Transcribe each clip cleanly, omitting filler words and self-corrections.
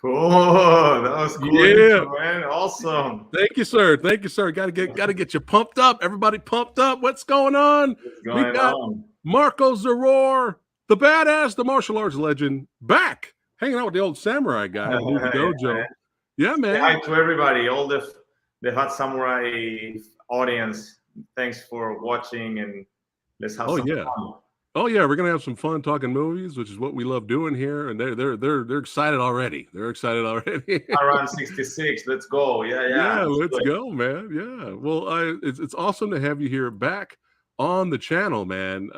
Cool. That was cool. Yeah, intro, man. Awesome. thank you, sir. Thank you, sir. Got to get you pumped up. Everybody pumped up. What's going on? What's We going got on? Marko Zaror, the badass, the martial arts legend, back hanging out with the old samurai guy in the movie dojo. Yeah, Say man. hi to everybody, all the Phat Samurai audience. Thanks for watching, and let's have some fun. Oh yeah, we're gonna have some fun talking movies, which is what we love doing here. And they're excited already. They're excited already. Around 66. Let's go. Yeah. Let's go, man. Yeah. Well, it's awesome to have you here back on the channel, man.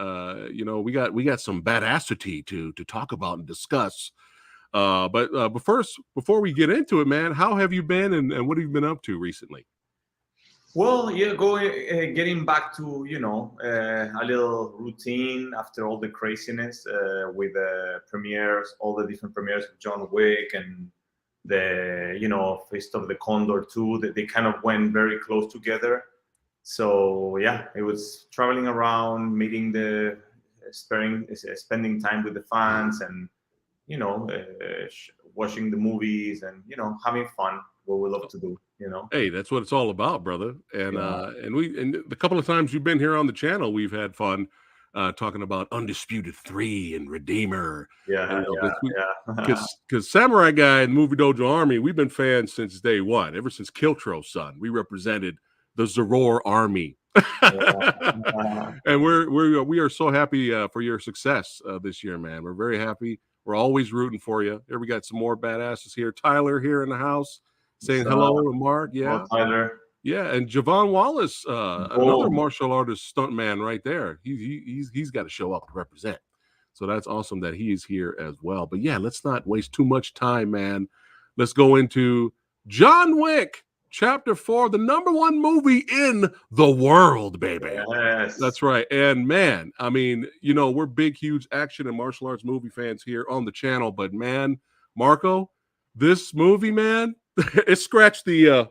You know, we got some badassity to talk about and discuss. But first, before we get into it, man, how have you been and what have you been up to recently? Well, yeah, getting back to a little routine after all the craziness with the premieres, all the different premieres of John Wick and the Fist of the Condor too. That they kind of went very close together. So yeah, it was traveling around, meeting spending time with the fans, and watching the movies and having fun. What we love to do. Hey, that's what it's all about, brother. And and the couple of times you've been here on the channel, we've had fun talking about Undisputed 3 and Redeemer. Because Samurai Guy and Movie Dojo Army, we've been fans since day one, ever since Kiltro's son. We represented the Zaror Army. And we are so happy for your success this year, man. We're very happy. We're always rooting for you. Here we got some more badasses here. Tyler here in the house. Saying hello to Mark, yeah. Tyler. Yeah, and Javon Wallace, another martial artist stunt man right there. He's got to show up to represent. So that's awesome that he is here as well. But yeah, let's not waste too much time, man. Let's go into John Wick, Chapter 4, the #1 movie in the world, baby. Yes. That's right. And man, I mean, you know, we're big, huge action and martial arts movie fans here on the channel. But man, Marko, this movie, man, it scratched the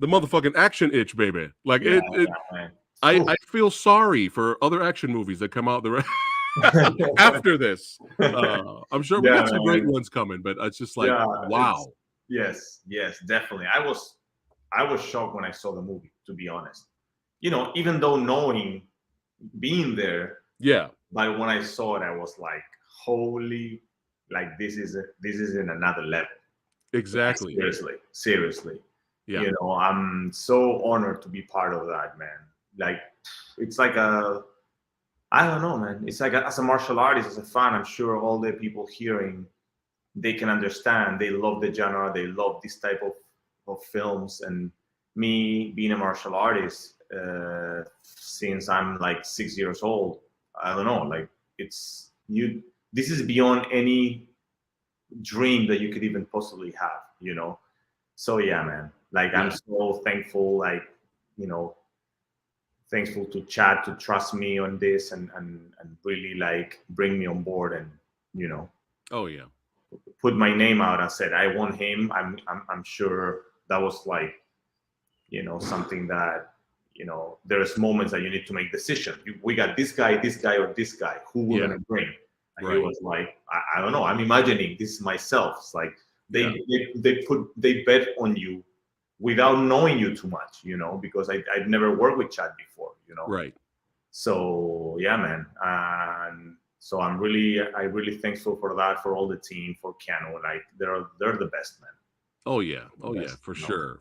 motherfucking action itch, baby. Like I feel sorry for other action movies that come out after this. I'm sure we got some great ones coming, but it's just like wow. Yes, definitely. I was shocked when I saw the movie, to be honest. Even though being there. Yeah. But when I saw it, I was like, holy, like this is in another level. Exactly. Like, seriously. Yeah. I'm so honored to be part of that, man. Like, it's like I don't know, man. It's like as a martial artist, as a fan, I'm sure all the people hearing, they can understand. They love the genre. They love this type of films. And me being a martial artist since I'm like 6 years old, I don't know. Like this is beyond any dream that you could even possibly have, So yeah, man. Like I'm so thankful, like, thankful to Chad to trust me on this and really like bring me on board and, Oh yeah. Put my name out and said I want him. I'm sure that was like, something that, there's moments that you need to make decisions. We got this guy, or this guy. Who we're gonna bring? And he was like, I don't know. I'm imagining this myself. It's like they bet on you without knowing you too much, because I'd never worked with Chad before, Right. So yeah, man. And so I'm really thankful for that, for all the team, for Keanu. Like they're the best, man. Oh yeah. For sure.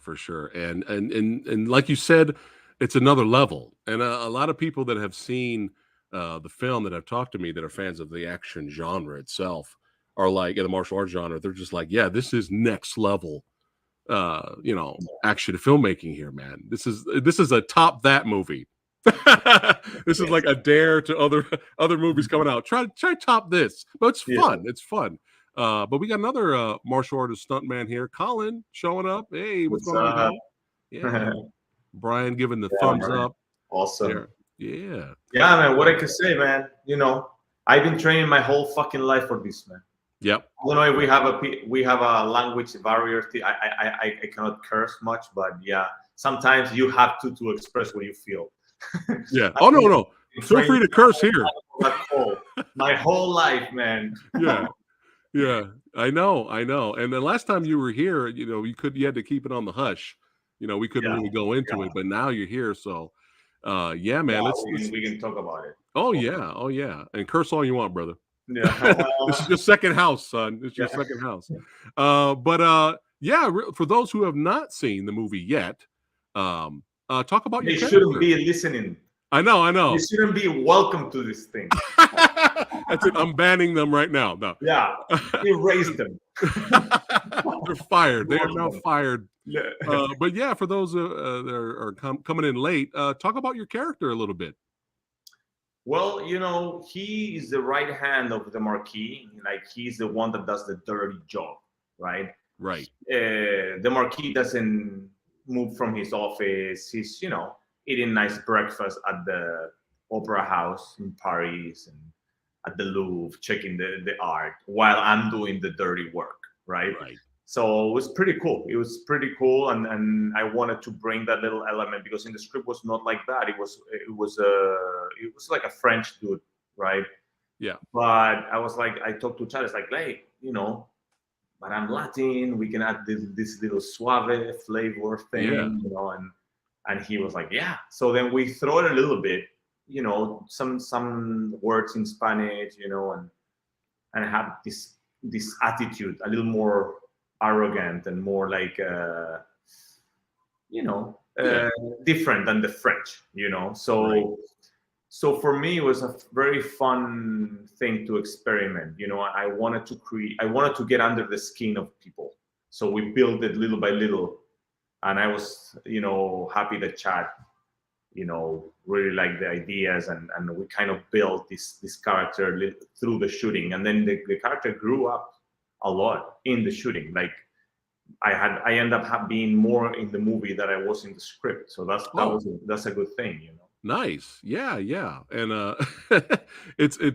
And like you said, it's another level. And a lot of people that have seen the film that have talked to me that are fans of the action genre itself are like, in the martial arts genre, they're just like, yeah, this is next level action filmmaking here, man. This is a top that movie. This is like a dare to other movies coming out. Try top this. But it's fun. It's fun. But we got another martial artist stuntman here, Colin, showing up. Hey, what's going on, Colin? Yeah. Brian giving the thumbs up. Awesome. Yeah, man. What I can say, man. I've been training my whole fucking life for this, man. Yep. I don't know if we have a language barrier. I cannot curse much, but yeah, sometimes you have to express what you feel. Yeah. Oh no. Feel free to curse here. My whole life, man. Yeah. I know. And the last time you were here, you had to keep it on the hush. We couldn't Yeah, really go into yeah, it, but now you're here, so yeah, man. yeah. Let's. We can talk about it. Oh yeah, oh yeah, and curse all you want, brother. Yeah, This is your second house, son. It's your yeah. second house. But yeah, for those who have not seen the movie yet, talk about your They shouldn't character. be listening. I know. They shouldn't be welcome to this thing. That's it. I'm banning them right now. No. Yeah, erase them. They're fired. They are Flush now them. fired. Yeah. But yeah, for those that are coming in late, talk about your character a little bit. Well, he is the right hand of the Marquis. Like he's the one that does the dirty job, right? Right. The Marquis doesn't move from his office. He's, eating nice breakfast at the Opera House in Paris and at the Louvre, checking the art while I'm doing the dirty work, right? Right. So it was pretty cool. It was pretty cool, and I wanted to bring that little element because in the script was not like that. It was like a French dude, right? Yeah. But I was like, I talked to Chad. It's like, hey, but I'm Latin. We can add this little suave flavor thing, and he was like, yeah. So then we throw it a little bit, some words in Spanish, and have this attitude, a little more arrogant and more like different than the French, so Right. so for me it was a very fun thing to experiment. I wanted to get under the skin of people, so we built it little by little, and I was happy that Chad really liked the ideas, and we kind of built this character through the shooting, and then the character grew up a lot in the shooting. Like I end up being more in the movie than I was in the script, so that's a good thing. Nice. Yeah, and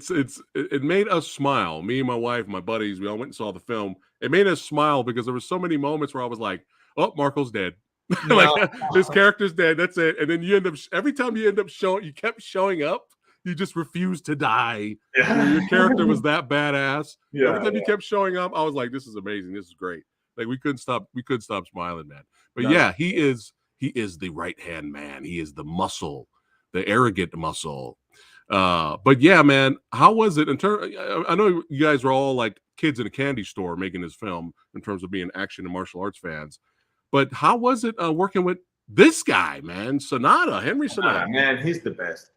it made us smile. Me and my wife, my buddies, we all went and saw the film. It made us smile because there were so many moments where I was like, "Oh, Marco's dead." Like this character's dead. That's it. And then you end up every time you kept showing up. You just refused to die. Your character was that badass. Every time you kept showing up, I was like, "This is amazing. This is great." Like we couldn't stop smiling, man. But yeah, he is the right hand man. He is the muscle, the arrogant muscle. But yeah, man, how was it in terms? I know you guys were all like kids in a candy store making this film in terms of being action and martial arts fans. But how was it working with this guy, man? Henry Sonata. Man, he's the best.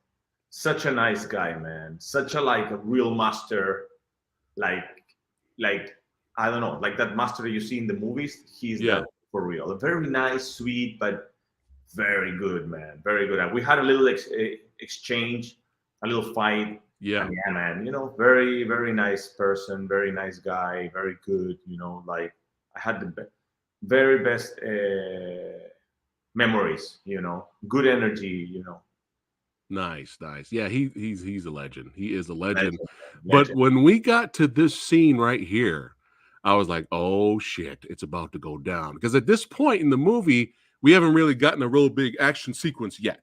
Such a nice guy, man. Such a real master. Like I don't know, like that master that you see in the movies. He's that for real. Very nice, sweet, but very good, man. Very good. And we had a little exchange, a little fight. Yeah. And yeah, man. Very, very nice person. Very nice guy. Very good. Like I had the very best memories. Good energy. Nice. Yeah, he's a legend. He is a legend. Legend. But when we got to this scene right here, I was like, "Oh shit, it's about to go down." Because at this point in the movie, we haven't really gotten a real big action sequence yet.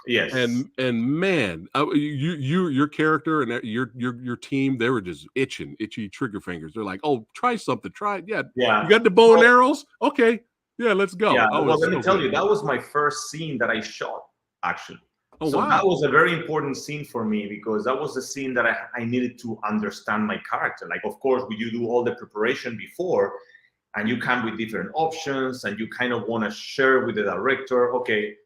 Yes. And man, your character and your team, they were just itchy trigger fingers. They're like, "Oh, try something. Try it. Yeah. You got the bow and arrows? Okay. Yeah, let's go." Yeah. Well, let me tell you, that was my first scene that I shot, actually. Oh, so wow. That was a very important scene for me because that was the scene that I needed to understand my character. Like, of course, you do all the preparation before, and you come with different options, and you kind of want to share with the director, okay,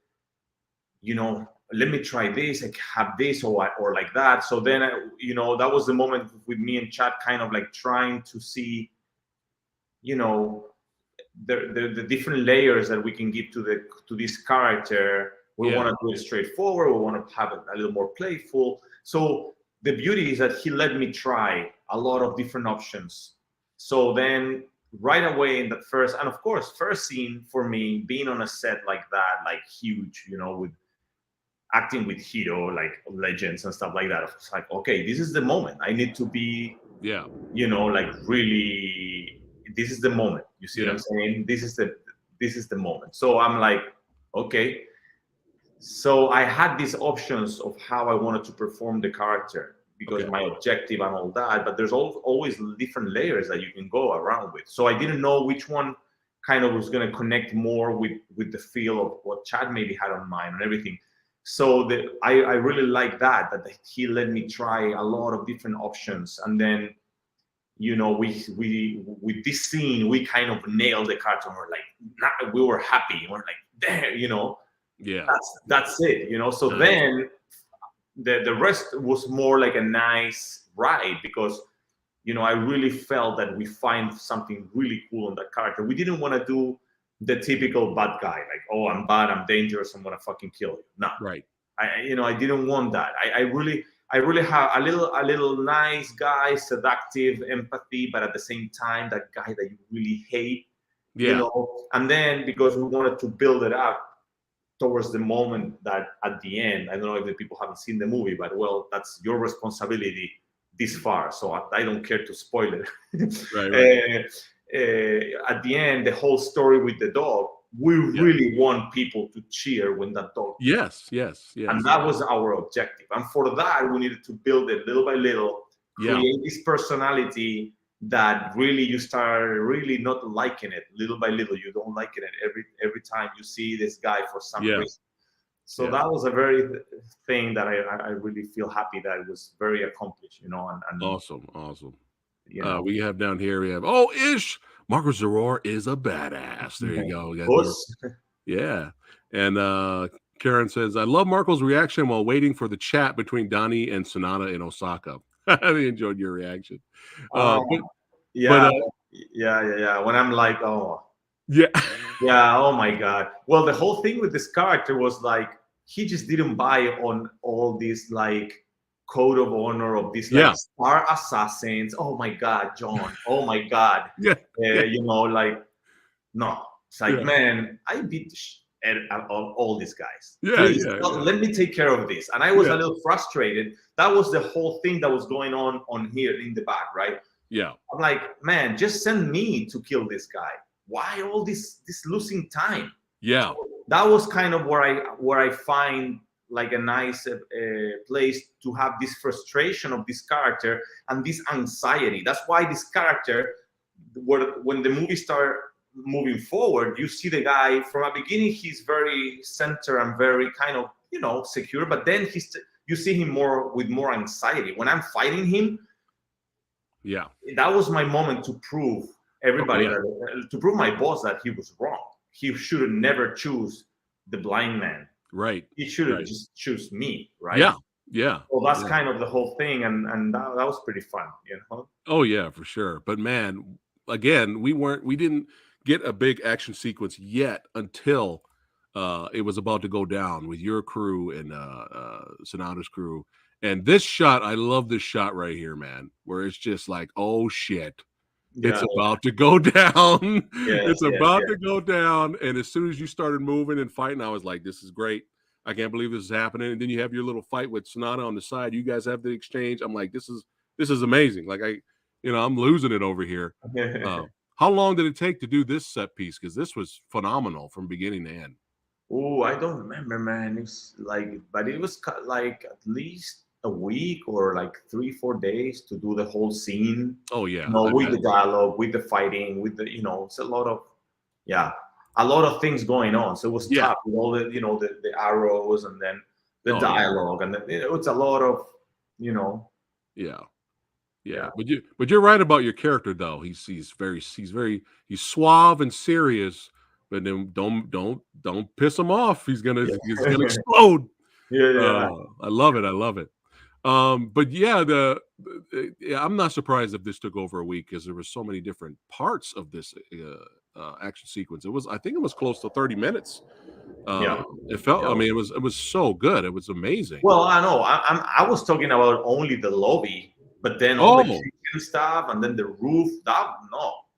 let me try this, I have this or like that. So then, that was the moment with me and Chad kind of like trying to see, the different layers that we can give to this character. We want to do it straightforward. We want to have it a little more playful. So the beauty is that he let me try a lot of different options. So then right away in the first scene for me, being on a set like that, like huge, with acting with hero, like legends and stuff like that. It's like, okay, this is the moment. I need to be, like really, this is the moment. You see what I'm saying? This is the moment. So I'm like, okay. So I had these options of how I wanted to perform the character. because my objective and all that. But there's always different layers that you can go around with. So I didn't know which one kind of was going to connect more with the feel of what Chad maybe had on mind and everything. So I really like that he let me try a lot of different options. And then, you know, we with this scene, we kind of nailed the character. We're like, we were happy. We're like, there, you know, that's it, you know. So then the rest was more like a nice ride, because, you know, I really felt that we find something really cool in that character. We didn't want to do the typical bad guy, like, oh, I'm bad, I'm dangerous, I'm gonna fucking kill you. No, right. I didn't want that. I really have a little nice guy, seductive, empathy, but at the same time, that guy that you really hate, you know. And then, because we wanted to build it up towards the moment that at the end, I don't know if the people haven't seen the movie, but well, that's your responsibility this far, so I don't care to spoil it. Right. At the end, the whole story with the dog, we really want people to cheer when that dog. Yes. And that was our objective. And for that, we needed to build it little by little, create this personality that really you start really not liking it little by little. You don't like it every time you see this guy for some reason. So that was a very thing that I really feel happy that it was very accomplished, you know. And awesome. You know. We have down here, we have Ish. Marko Zaror is a badass. There you go. Yeah. And Karen says, I love Marko's reaction while waiting for the chat between Donnie and Sonata in Osaka. I really enjoyed your reaction. When I'm like, oh my god. Well, the whole thing with this character was like, he just didn't buy on all these like code of honor of these like star assassins. Oh my god, John. Oh my god. You know, like, no. It's like, man, I beat the shit out of all these guys. Please, let me take care of this. And I was a little frustrated. That was the whole thing that was going on here in the back, right? Yeah. I'm like, man, just send me to kill this guy. Why all this losing time? Yeah. So that was kind of where I find like a nice place to have this frustration of this character and this anxiety. That's why this character, when the movie started moving forward, you see the guy from a beginning, he's very centered and very kind of, you know, secure, but then you see him with more anxiety. When I'm fighting him, that was my moment to prove everybody to prove my boss that he was wrong. He should have never choose the blind man. Right. He should have just choose me. Right. Yeah. Well, that's kind of the whole thing, and that was pretty fun, you know. Oh yeah, for sure. But man, again, we didn't get a big action sequence yet until it was about to go down with your crew and Sonata's crew. And this shot, I love this shot right here, man, where it's just like, oh shit, it's about to go down. It's about to go down. And as soon as you started moving and fighting, I was like, this is great. I can't believe this is happening. And then you have your little fight with Sonata on the side. You guys have the exchange. I'm like, this is amazing. Like I'm losing it over here. How long did it take to do this set piece? Because this was phenomenal from beginning to end. Oh, I don't remember, man. It's like, but it was like at least a week or like 3-4 days to do the whole scene. Oh yeah, you know, with the dialogue, with the fighting, with the, you know, it's a lot of things going on. So it was tough with all the, you know, the arrows and then the dialogue and it's a lot of, you know. Yeah. But you're right about your character though. He's suave and serious, but then don't piss him off. He's gonna explode. I love it. But I'm not surprised if this took over a week, because there were so many different parts of this action sequence. I think it was close to 30 minutes. It felt. I mean, it was so good. It was amazing. Well, I know. I was talking about only the lobby, but then all the kitchen stuff and then the roof. That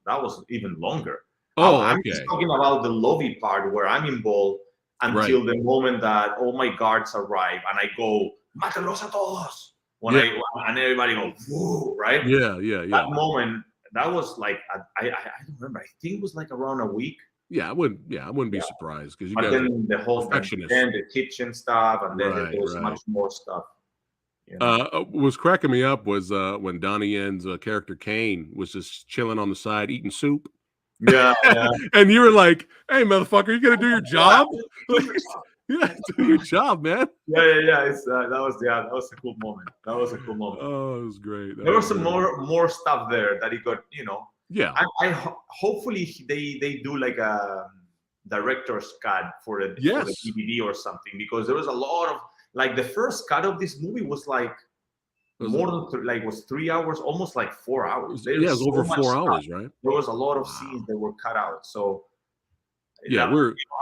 was even longer. I'm just talking about the lobby part where I'm involved until the moment that all my guards arrive and I go, "Mátalos a todos!" and everybody goes, "Whoa!" Right? That moment, that was like I don't remember. I think it was like around a week. I wouldn't be surprised, because then the whole the kitchen stuff, and then there was much more stuff. You know? What was cracking me up was when Donnie Yen's character Kane was just chilling on the side eating soup. Yeah, yeah. And you were like, "Hey, motherfucker, you gonna do your job? Yeah, do your job, man." Yeah. It's that was a cool moment. That was a cool moment. Oh, it was great. There was some more stuff there that he got. Yeah. Hopefully they do like a director's cut for the Yes. DVD or something, because there was a lot of, like, the first cut of this movie was like was 3 hours, almost like 4 hours. Yeah, it was over 4 hours, right? There was a lot of Wow. scenes that were cut out. So Yeah,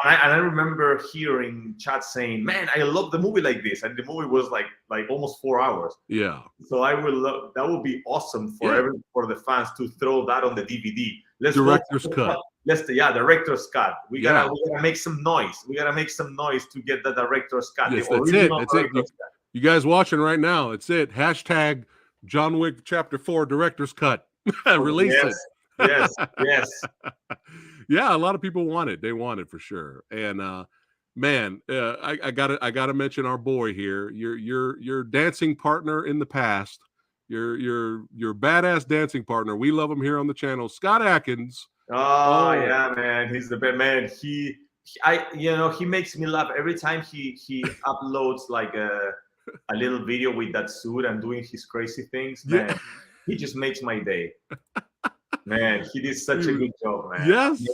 I remember hearing chat saying, "Man, I love the movie like this," and the movie was like almost 4 hours. yeah. So I will love that. Would be awesome for the fans to throw that on the DVD. Director's cut. Director's cut. We gotta make some noise. We gotta make some noise to get the director's cut. Yes, The that's it. original That's it. director's cut. You guys watching right now, it's it. Hashtag John Wick Chapter 4 Director's Cut. Release it. Yes. Yeah, a lot of people want it. They want it for sure. And man, I gotta mention our boy here. Your dancing partner in the past. Your badass dancing partner. We love him here on the channel, Scott Atkins. Oh yeah, man. He's the best man. He makes me laugh every time he uploads like a little video with that suit and doing his crazy things. Man, he just makes my day. Man, he did such a good job, man. Yes.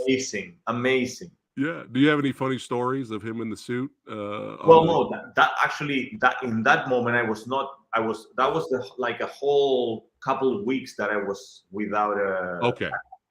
Amazing. Yeah. Do you have any funny stories of him in the suit? No, that actually in that moment that was like a whole couple of weeks that I was without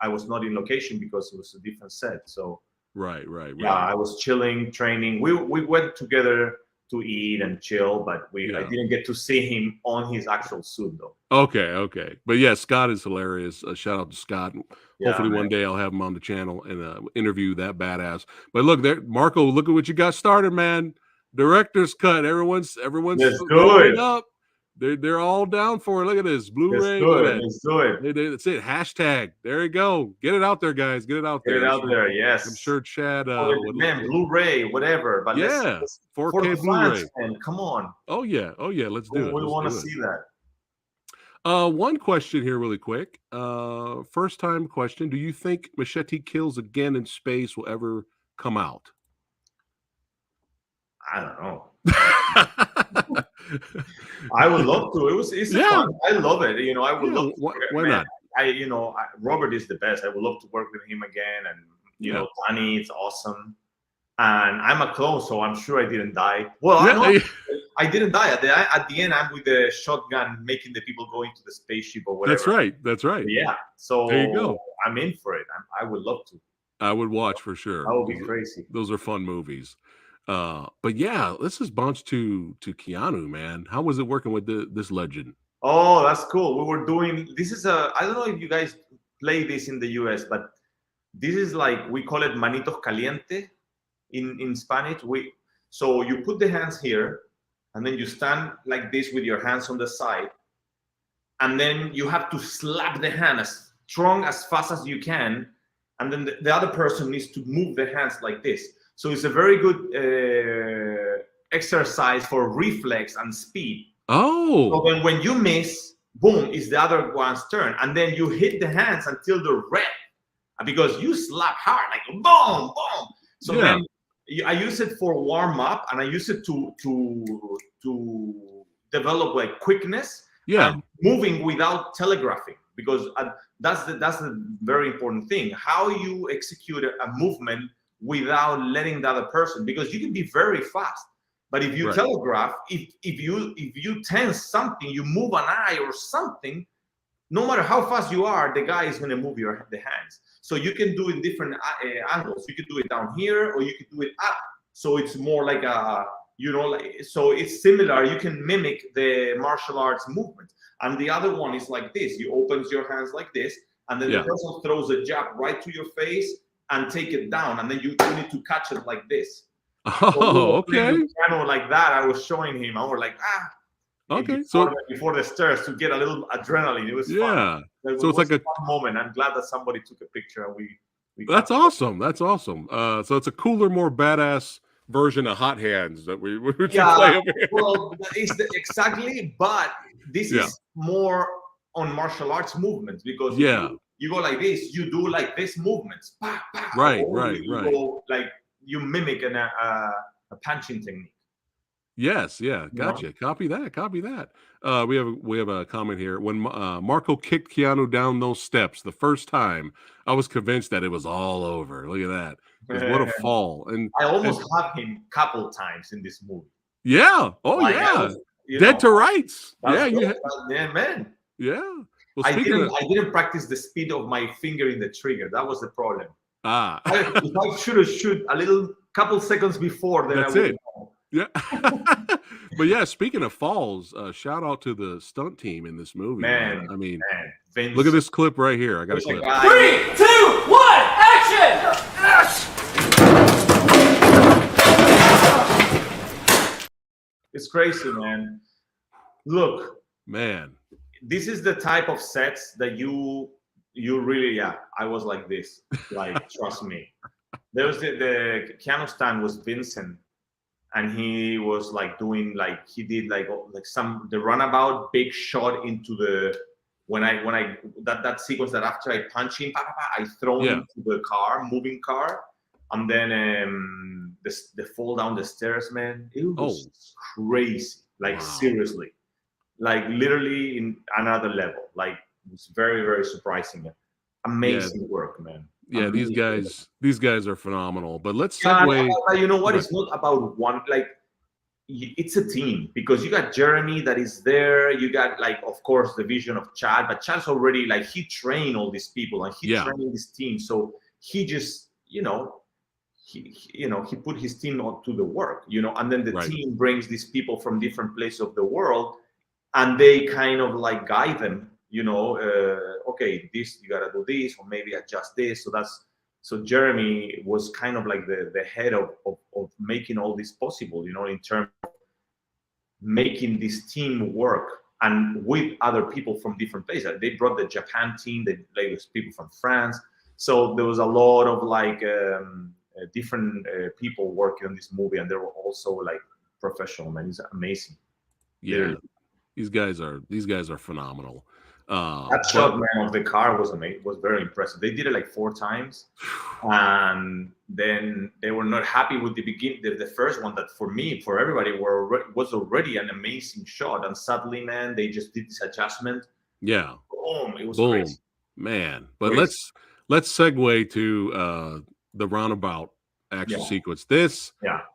I was not in location because it was a different set. So right. Yeah, I was chilling, training. We went together to eat and chill, but I didn't get to see him on his actual suit though. Okay. But yeah, Scott is hilarious. Shout out to Scott. Hopefully one day I'll have him on the channel and interview that badass. But look there, Marco, look at what you got started, man. Director's cut. Everyone's good up. They're all down for it. Look at this. Blu-ray. Let's do it. That's it. Hashtag. There you go. Get it out there, guys. Get it out there. Get it out there. Yes. I'm sure Chad. Blu-ray, whatever. But yeah, let's 4K Blu-ray. And come on. Oh yeah. Let's do it. We want to see that. One question here, really quick. First time question: do you think Machete Kills Again in Space will ever come out? I don't know. I would love to. It's fun. I love it. I would love to. Why not? Robert is the best. I would love to work with him again. And Danny, it's awesome. And I'm a clone, so I'm sure I didn't die. Well, I didn't die. At the end, I'm with the shotgun making the people go into the spaceship or whatever. That's right. Yeah. So there you go. I'm in for it. I would love to. I would watch for sure. That would be crazy. Those are fun movies. But yeah, let's just bounce to Keanu, man. How was it working with this legend? Oh, that's cool. We were doing I don't know if you guys play this in the US, but this is like, we call it manitos caliente in Spanish. So you put the hands here and then you stand like this with your hands on the side, and then you have to slap the hand as strong, as fast as you can, and then the other person needs to move the hands like this. So it's a very good exercise for reflex and speed. Oh. So then when you miss, boom, it's the other one's turn. And then you hit the hands until they're red. Because you slap hard, like boom, boom. So then I use it for warm up, and I use it to develop like quickness and moving without telegraphing. Because that's the very important thing. How you execute a movement without letting the other person, because you can be very fast, but if you telegraph, if you tense something, you move an eye or something, no matter how fast you are, the guy is going to move the hands. So you can do it in different angles. You can do it down here, or you can do it up. So it's more like so it's similar. You can mimic the martial arts movement. And the other one is like this. You open your hands like this, and then the person throws a jab right to your face and take it down, and then you need to catch it like this. Okay. Like that, I was showing him. I was like, Okay. Before the stairs to get a little adrenaline, it was fun. So it's like a fun moment. I'm glad that somebody took a picture and we That's awesome. That's awesome. So it's a cooler, more badass version of Hot Hands that we play Yeah, over here. well, exactly, but this Yeah. is more on martial arts movements, because if Yeah. you go like this, you do like this movements, bah, bah, Right, or right, you right. go like you mimic a punching technique. Yes, yeah, You know? gotcha. Copy that. Copy that. We have a comment here. When Marco kicked Keanu down those steps the first time, I was convinced that it was all over. Look at that, because what a fall! I And almost have him couple times in this movie. yeah, oh Like I yeah, was, you dead know, to rights. that's Yeah, good. you. Yeah, man. Yeah. Well, speaking of I didn't practice the speed of my finger in the trigger. That was the problem. ah, If I should have shoot a little couple seconds before, then I that's would it. know. Yeah. But yeah, speaking of falls, shout out to the stunt team in this movie, man. I mean, Vince, look at this clip right here. I got a there's a clip. guy. 3, 2, 1, action! It's crazy, man. Look, Man. this is the type of sets that you really, yeah. I was like this, like trust me. There was the Keanu stand was Vincent, and he was like doing like he did like some the runabout big shot into the when I that sequence that after I punch him, I throw him to the car, moving car, and then the fall down the stairs, man. It was crazy, like seriously, like literally in another level. Like it's very, very surprising. Amazing work, man. Yeah, Amazing. these guys are phenomenal. But let's segue. You know what? It's not about one. Like it's a team, because you got Jeremy that is there. You got like, of course, the vision of Chad, but Chad's already like he trained all these people and he trained this team. So he just he put his team on to the work, and then the team brings these people from different places of the world, and they kind of like guide them. Okay, this you gotta do this, or maybe adjust this. So Jeremy was kind of like the head of making all this possible, in terms of making this team work and with other people from different places. They brought the Japan team, they was people from France. So there was a lot of like different people working on this movie, and they were also like professional, man. It's amazing. Yeah, these guys are phenomenal. That shot, man, of the car was amazing. Was very impressive. They did it like 4 times, and then they were not happy with the beginning. The first one that for me, for everybody, was already an amazing shot, and suddenly, man, they just did this adjustment. Yeah, boom! It was boom, crazy, man. But let's segue to the roundabout action sequence. This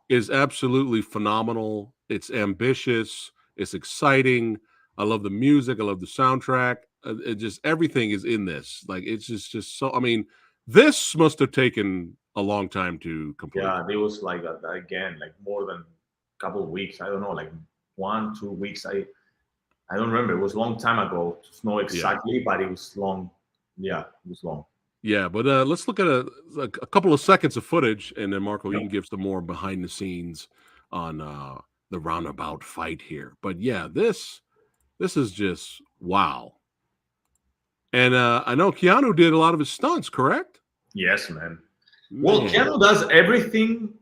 is absolutely phenomenal. It's ambitious. It's exciting. I love the music. I love the soundtrack. It just everything is in this. Like it's just so. I mean, this must have taken a long time to complete. Yeah, it was like again, like more than a couple of weeks. I don't know, like 1-2 weeks. I don't remember. It was a long time ago to know exactly, but it was long. Yeah, it was long. Yeah, but let's look at a couple of seconds of footage, and then Marco, you can give some more behind the scenes on the roundabout fight here. But yeah, this is just wow. And I know Keanu did a lot of his stunts, correct? Yes, man. Well, Keanu does everything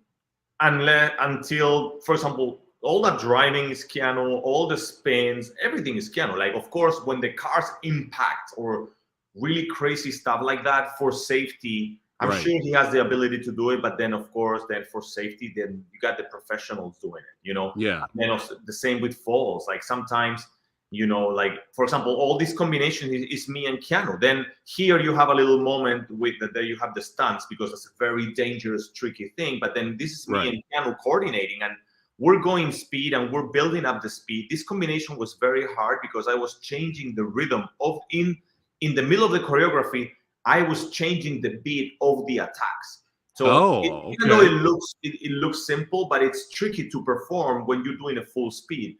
until, for example, all that driving is Keanu, all the spins, everything is Keanu. Like, of course, when the cars impact or really crazy stuff like that for safety, I'm sure he has the ability to do it. But then, of course, for safety, then you got the professionals doing it, Yeah. And then also the same with falls. Like sometimes, like, for example, all this combination is me and Keanu. Then here you have a little moment with that you have the stunts, because it's a very dangerous, tricky thing. But then this is me and Keanu coordinating, and we're going speed and we're building up the speed. This combination was very hard because I was changing the rhythm of in the middle of the choreography. I was changing the beat of the attacks. So even though it looks simple, but it's tricky to perform when you're doing a full speed.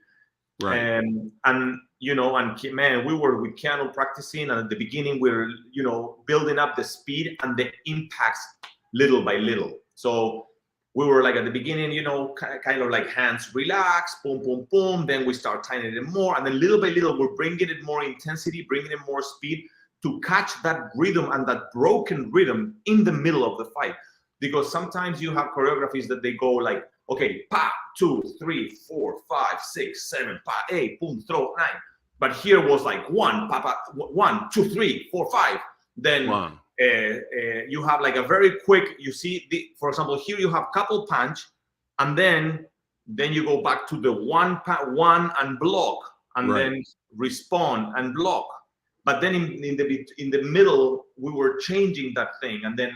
Right. And man, we were with Keanu practicing, and at the beginning we were, building up the speed and the impacts little by little. So we were like at the beginning, kind of like hands relax, boom, boom, boom. Then we start tightening it more, and then little by little we're bringing it more intensity, bringing it more speed to catch that rhythm and that broken rhythm in the middle of the fight. Because sometimes you have choreographies that they go like okay, pa, 2, 3, 4, 5, 6, 7, pa, 8, boom, throw 9. But here was like 1, pa, pa, 1, 2, 3, 4, 5. Then Wow. You have like a very quick. You see, for example, here you have couple punch, and then you go back to the one and block, and Right. then respond and block. But then in the middle, we were changing that thing, and then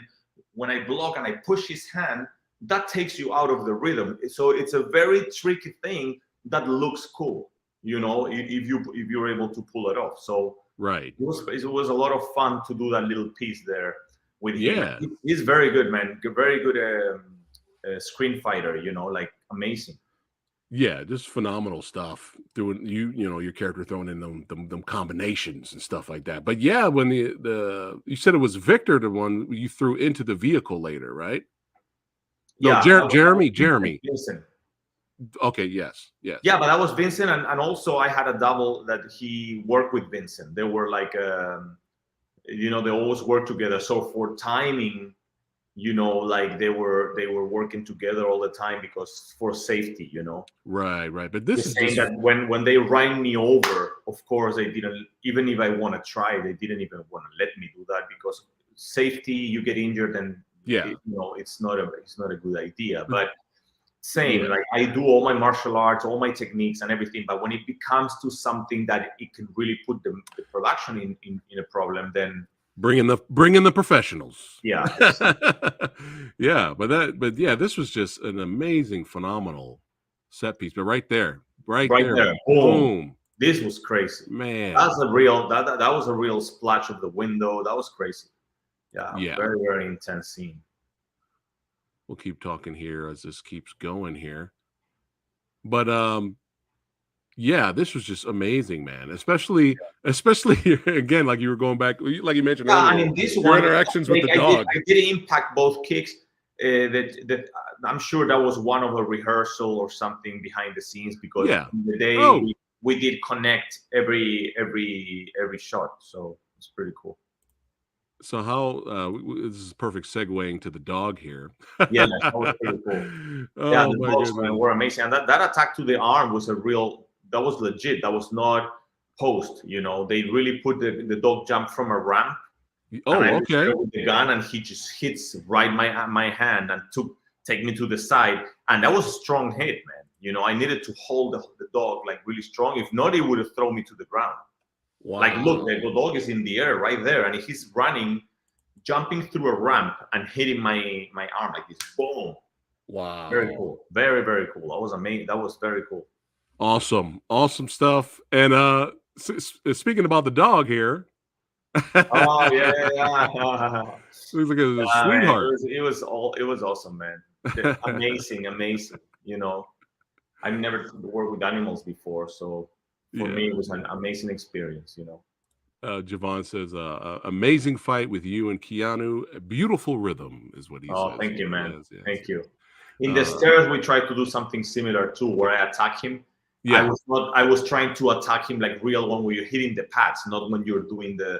when I block and I push his hand, that takes you out of the rhythm. So it's a very tricky thing that looks cool, you know, if you're able to pull it off. So Right. it was a lot of fun to do that little piece there with him. Yeah. He's very good, man. Very good screen fighter, you know, like amazing. Yeah, just phenomenal stuff. Doing you know, your character throwing in them combinations and stuff like that. But yeah, when the you said it was Victor, the one you threw into the vehicle later, right? No, Yeah, Jeremy. Vincent. Okay, yes. Yeah, but that was Vincent, and also I had a double that he worked with Vincent. They were like, you know, they always work together. So for timing, you know, like they were working together all the time because for safety, you know. Right. But this is saying just, that when they ran me over, of course they didn't. Even if I want to try, they didn't even want to let me do that because safety. You get injured, and yeah. you know, it's not a good idea. But same, like I do all my martial arts, all my techniques and everything, but when it becomes to something that it can really put the production in a problem, then bring in the professionals. Yeah. Yeah, but yeah, this was just an amazing, phenomenal set piece. But right there, boom. This was crazy, man. That's a real that was a real splash of the window. That was crazy. Yeah. Very, very intense scene. We'll keep talking here as this keeps going here. But yeah, this was just amazing, man. Especially again, like you were going back, like you mentioned earlier, I mean, this your one interactions with the dog. I did impact both kicks. That I'm sure that was one of a rehearsal or something behind the scenes because the day we did connect every shot, so it's pretty cool. So how this is a perfect segueing to the dog here. Yeah, that was pretty cool. Oh, the dogs, man, were amazing. And that attack to the arm was that was legit. That was not post, you know. They really put the dog jump from a ramp. Oh, okay. With the gun, and he just hits right my hand and take me to the side. And that was a strong hit, man. You know, I needed to hold the dog like really strong. If not, it would have thrown me to the ground. Wow. Like, look, the dog is in the air right there, and he's running, jumping through a ramp and hitting my arm like this. Boom. Wow. Very cool. Very, very cool. That was amazing. That was very cool. Awesome stuff. And speaking about the dog here. Oh yeah. Looks like a sweetheart. It was awesome, man. Amazing. You know, I've never worked with animals before, so for me it was an amazing experience. You know. Javon says, amazing fight with you and Keanu. A beautiful rhythm is what he says. Oh, thank you, man. Yes. Thank you. In the stairs, we tried to do something similar too, where I attack him. Yeah. I was trying to attack him like real one, where you're hitting the pads, not when you're doing the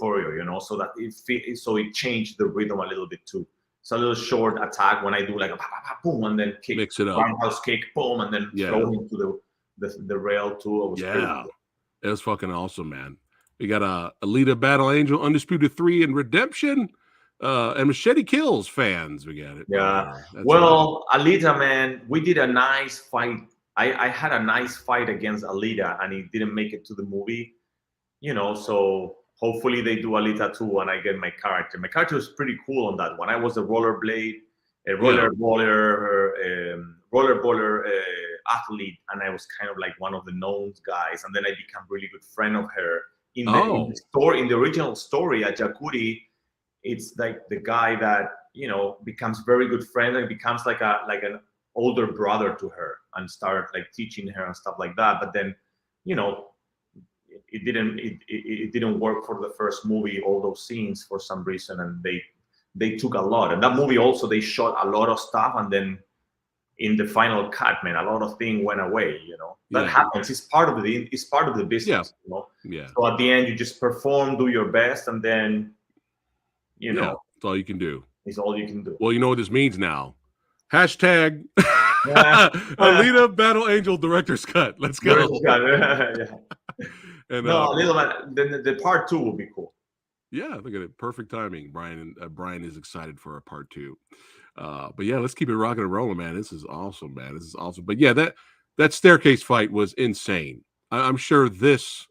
choreo, you know, so that it changed the rhythm a little bit too. It's a little short attack when I do like a boom and then kick, mix it up, roundhouse kick, boom, and then throw him to the rail too. It was fucking awesome, man. We got Alita Battle Angel, Undisputed 3, and Redemption, and Machete Kills fans. We got it. Yeah. Well, right. Alita, man, we did a nice fight. I had a nice fight against Alita, and he didn't make it to the movie, you know, so hopefully they do Alita 2 and I get my character. My character was pretty cool on that one. I was a rollerblade, rollerballer athlete, and I was kind of like one of the known guys. And then I became really good friend of her. In the story, in the original story, at Jakuri, it's like the guy that, you know, becomes very good friend and becomes like an older brother to her and start like teaching her and stuff like that. But then, you know, it didn't work for the first movie, all those scenes for some reason, and they took a lot. And that movie also, they shot a lot of stuff, and then in the final cut, man, a lot of things went away, you know. That happens. It's part of the business, you know. Yeah. So at the end, you just perform, do your best, and then, you know, that's all you can do. It's all you can do. Well, you know what this means now. Hashtag Alita Battle Angel Director's Cut. Let's go. Yeah. And No, a little bit. Then the part 2 will be cool. yeah, look at it. Perfect timing. Brian is excited for a part 2. But yeah, let's keep it rocking and rolling, man. This is awesome, man. This is awesome. But yeah, that staircase fight was insane. I'm sure this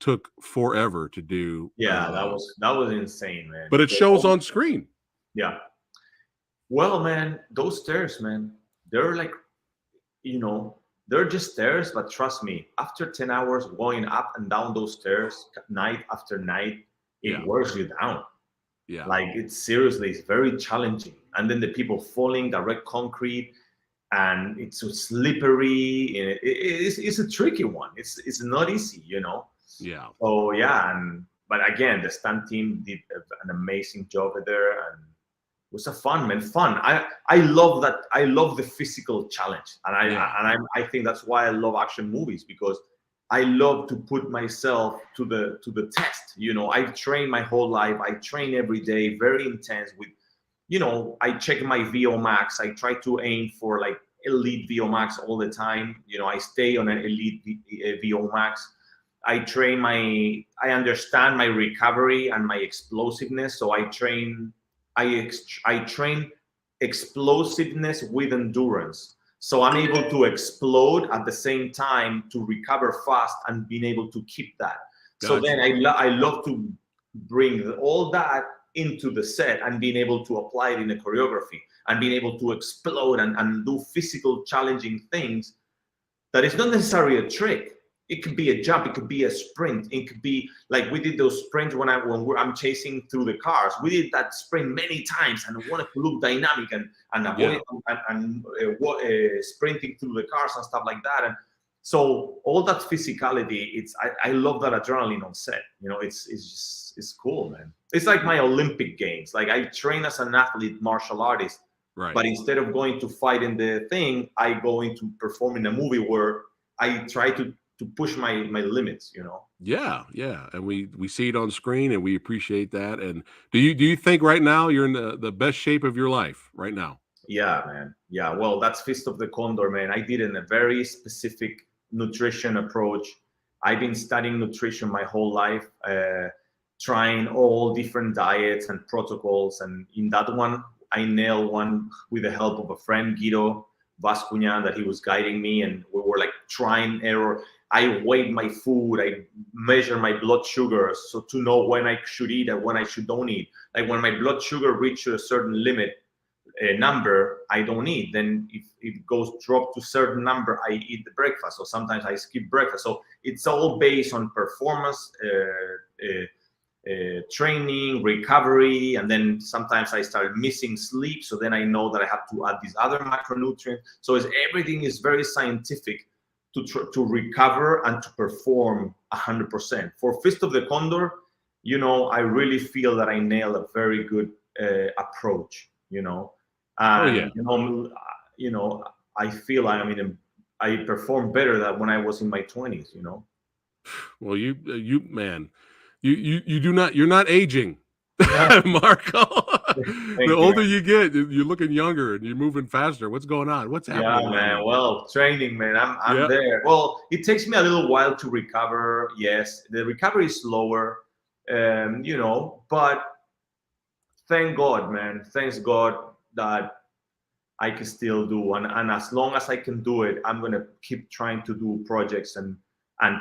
took forever to do. Yeah, that was insane, man. But it shows on screen. Yeah. Well, man, those stairs, man, they're like, they're just stairs, but trust me, after 10 hours going up and down those stairs night after night, it wears you down. Yeah. Like it's very challenging. And then the people falling direct concrete, and it's so slippery, and it's a tricky one. It's not easy, Yeah. So yeah, but again, the stunt team did an amazing job there, and it was fun. I love that. I love the physical challenge, and I think that's why I love action movies, because I love to put myself to the test. I've trained my whole life. I train every day, very intense with, I check my VO max. I try to aim for like elite VO max all the time. I stay on an elite VO max. I understand my recovery and my explosiveness. So I train explosiveness with endurance. So I'm able to explode at the same time to recover fast and being able to keep that. Gotcha. So then I love to bring all that into the set and being able to apply it in a choreography and being able to explode and do physical challenging things that is not necessarily a trick. It could be a jump, it could be a sprint, it could be like we did those sprints when I'm chasing through the cars. We did that sprint many times, and I wanted to look dynamic and avoid sprinting through the cars and stuff like that. And so all that physicality, I love that adrenaline on set. It's cool, man. It's like my Olympic games. Like I train as an athlete, martial artist, right? But instead of going to fight in the thing, I go into perform in a movie where I try to push my limits, Yeah, and we see it on screen, and we appreciate that. And do you think right now you're in the best shape of your life right now? Yeah, man. Yeah, well, that's Fist of the Condor, man. I did in a very specific nutrition approach. I've been studying nutrition my whole life, trying all different diets and protocols, and in that one I nailed one with the help of a friend, Guido Vascunha, that he was guiding me, and we were like trying error. I weighed my food, I measure my blood sugar, so to know when I should eat and when I don't eat. Like when my blood sugar reaches a certain limit number, I don't eat. Then if it goes drop to a certain number, I eat the breakfast. So sometimes I skip breakfast. So it's all based on performance, training, recovery, and then sometimes I started missing sleep. So then I know that I have to add these other macronutrients. So everything is very scientific to recover and to perform 100%. For Fist of the Condor, I really feel that I nailed a very good approach. And, I feel I perform better than when I was in my 20s. Well, you're not aging, Marko. The older you get, you're looking younger and you're moving faster. What's going on? What's happening? Yeah, man. Well, training, man. I'm there. Well, it takes me a little while to recover. Yes, the recovery is slower, but thank God, man. Thanks God that I can still do. And as long as I can do it, I'm going to keep trying to do projects and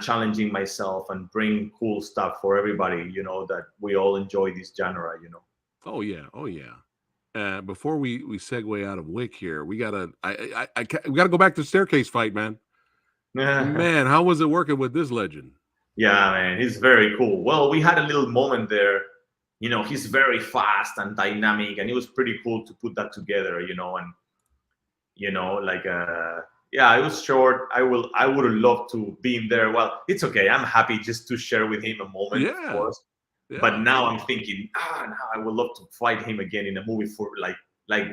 challenging myself and bring cool stuff for everybody, that we all enjoy this genre, Oh yeah. Before we segue out of Wick here, we gotta go back to the staircase fight, man. Man, how was it working with this legend? Yeah, man, he's very cool. Well, we had a little moment there. He's very fast and dynamic, and it was pretty cool to put that together, and yeah, it was short. I would have loved to be in there. Well, it's okay. I'm happy just to share with him a moment, of course. Yeah. But now I'm thinking, now I would love to fight him again in a movie for like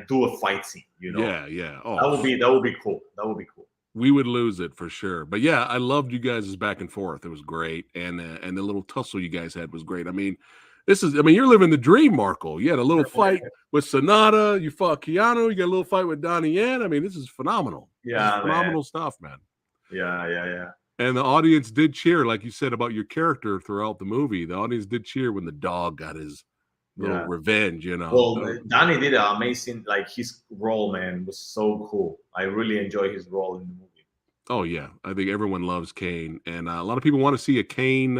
do a fight scene, Yeah. Oh, that would be cool. That would be cool. We would lose it for sure. But yeah, I loved you guys' back and forth. It was great, and the little tussle you guys had was great. I mean, This is, I mean, you're living the dream, Marco. You had a little fight with Sonata. You fought Keanu. You got a little fight with Donnie Yen. I mean, this is phenomenal. Yeah, this is man. phenomenal stuff, man. Yeah. And the audience did cheer, like you said about your character throughout the movie. The audience did cheer when the dog got his little revenge, you know. Well, Danny did an amazing, like his role, man, was so cool. I really enjoy his role in the movie. Oh yeah, I think everyone loves Kane, and a lot of people want to see a Kane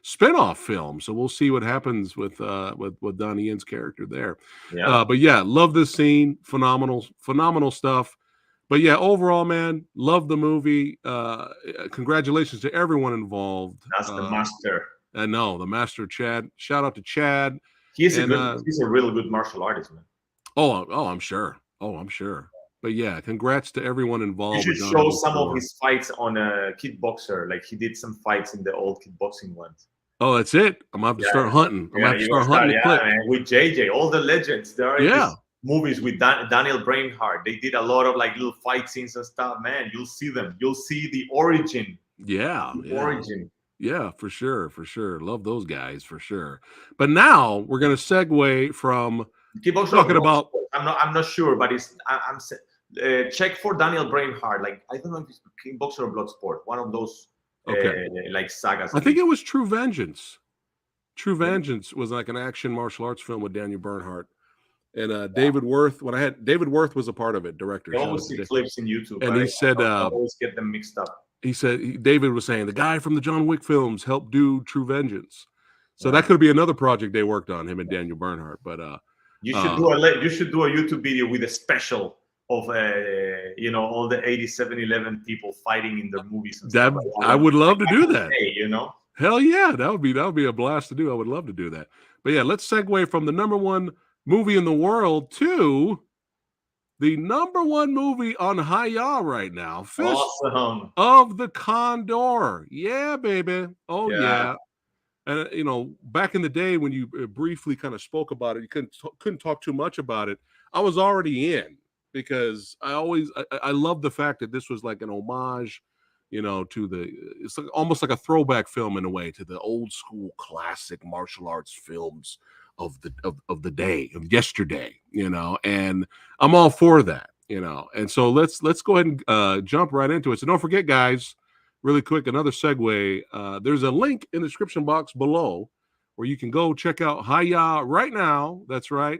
spinoff film. So we'll see what happens with Donnie Yen's character there. Yeah, but yeah, love this scene, phenomenal stuff. But yeah, overall, man, love the movie. Congratulations to everyone involved. That's the master. I know the master, Chad. Shout out to Chad. He's a really good martial artist, man. Oh, I'm sure. But yeah, congrats to everyone involved. You should show some of his fights on a kickboxer. Like he did some fights in the old kickboxing ones. Oh, that's it. I'm gonna have to start hunting. I'm gonna have to start hunting. Man, with JJ, all the legends. There are movies with Daniel Brainhart. They did a lot of like little fight scenes and stuff. Man, you'll see them. You'll see the origin. Origin. Yeah, for sure. Love those guys for sure. But now we're gonna segue from talking about. I'm not sure, but I'm check for Daniel Brainhart. Like I don't know if it's Kickboxer or Bloodsport. One of those like sagas. I think it was True Vengeance. True Vengeance was like an action martial arts film with Daniel Bernhardt and David Worth. David Worth was a part of it, director. I always see clips in YouTube, and he said, I always get them mixed up. He said David was saying the guy from the John Wick films helped do True Vengeance. So that could be another project they worked on, him and Daniel Bernhardt. But you should do a YouTube video with a special of all the 8711 people fighting in their movies. And that stuff like I would love to do that. Hell yeah, that would be a blast to do. I would love to do that. But yeah, let's segue from the #1 movie in the world to the #1 movie on Hiya right now. Fist of the Condor. Yeah, baby. Oh yeah. And back in the day when you briefly kind of spoke about it, you couldn't talk too much about it. I was already in because I love the fact that this was like an homage, it's like almost like a throwback film in a way to the old school classic martial arts films of the day, of yesterday, and I'm all for that, and so let's go ahead and jump right into it. So don't forget, guys, really quick, another segue. There's a link in the description box below where you can go check out Hiya right now. That's right.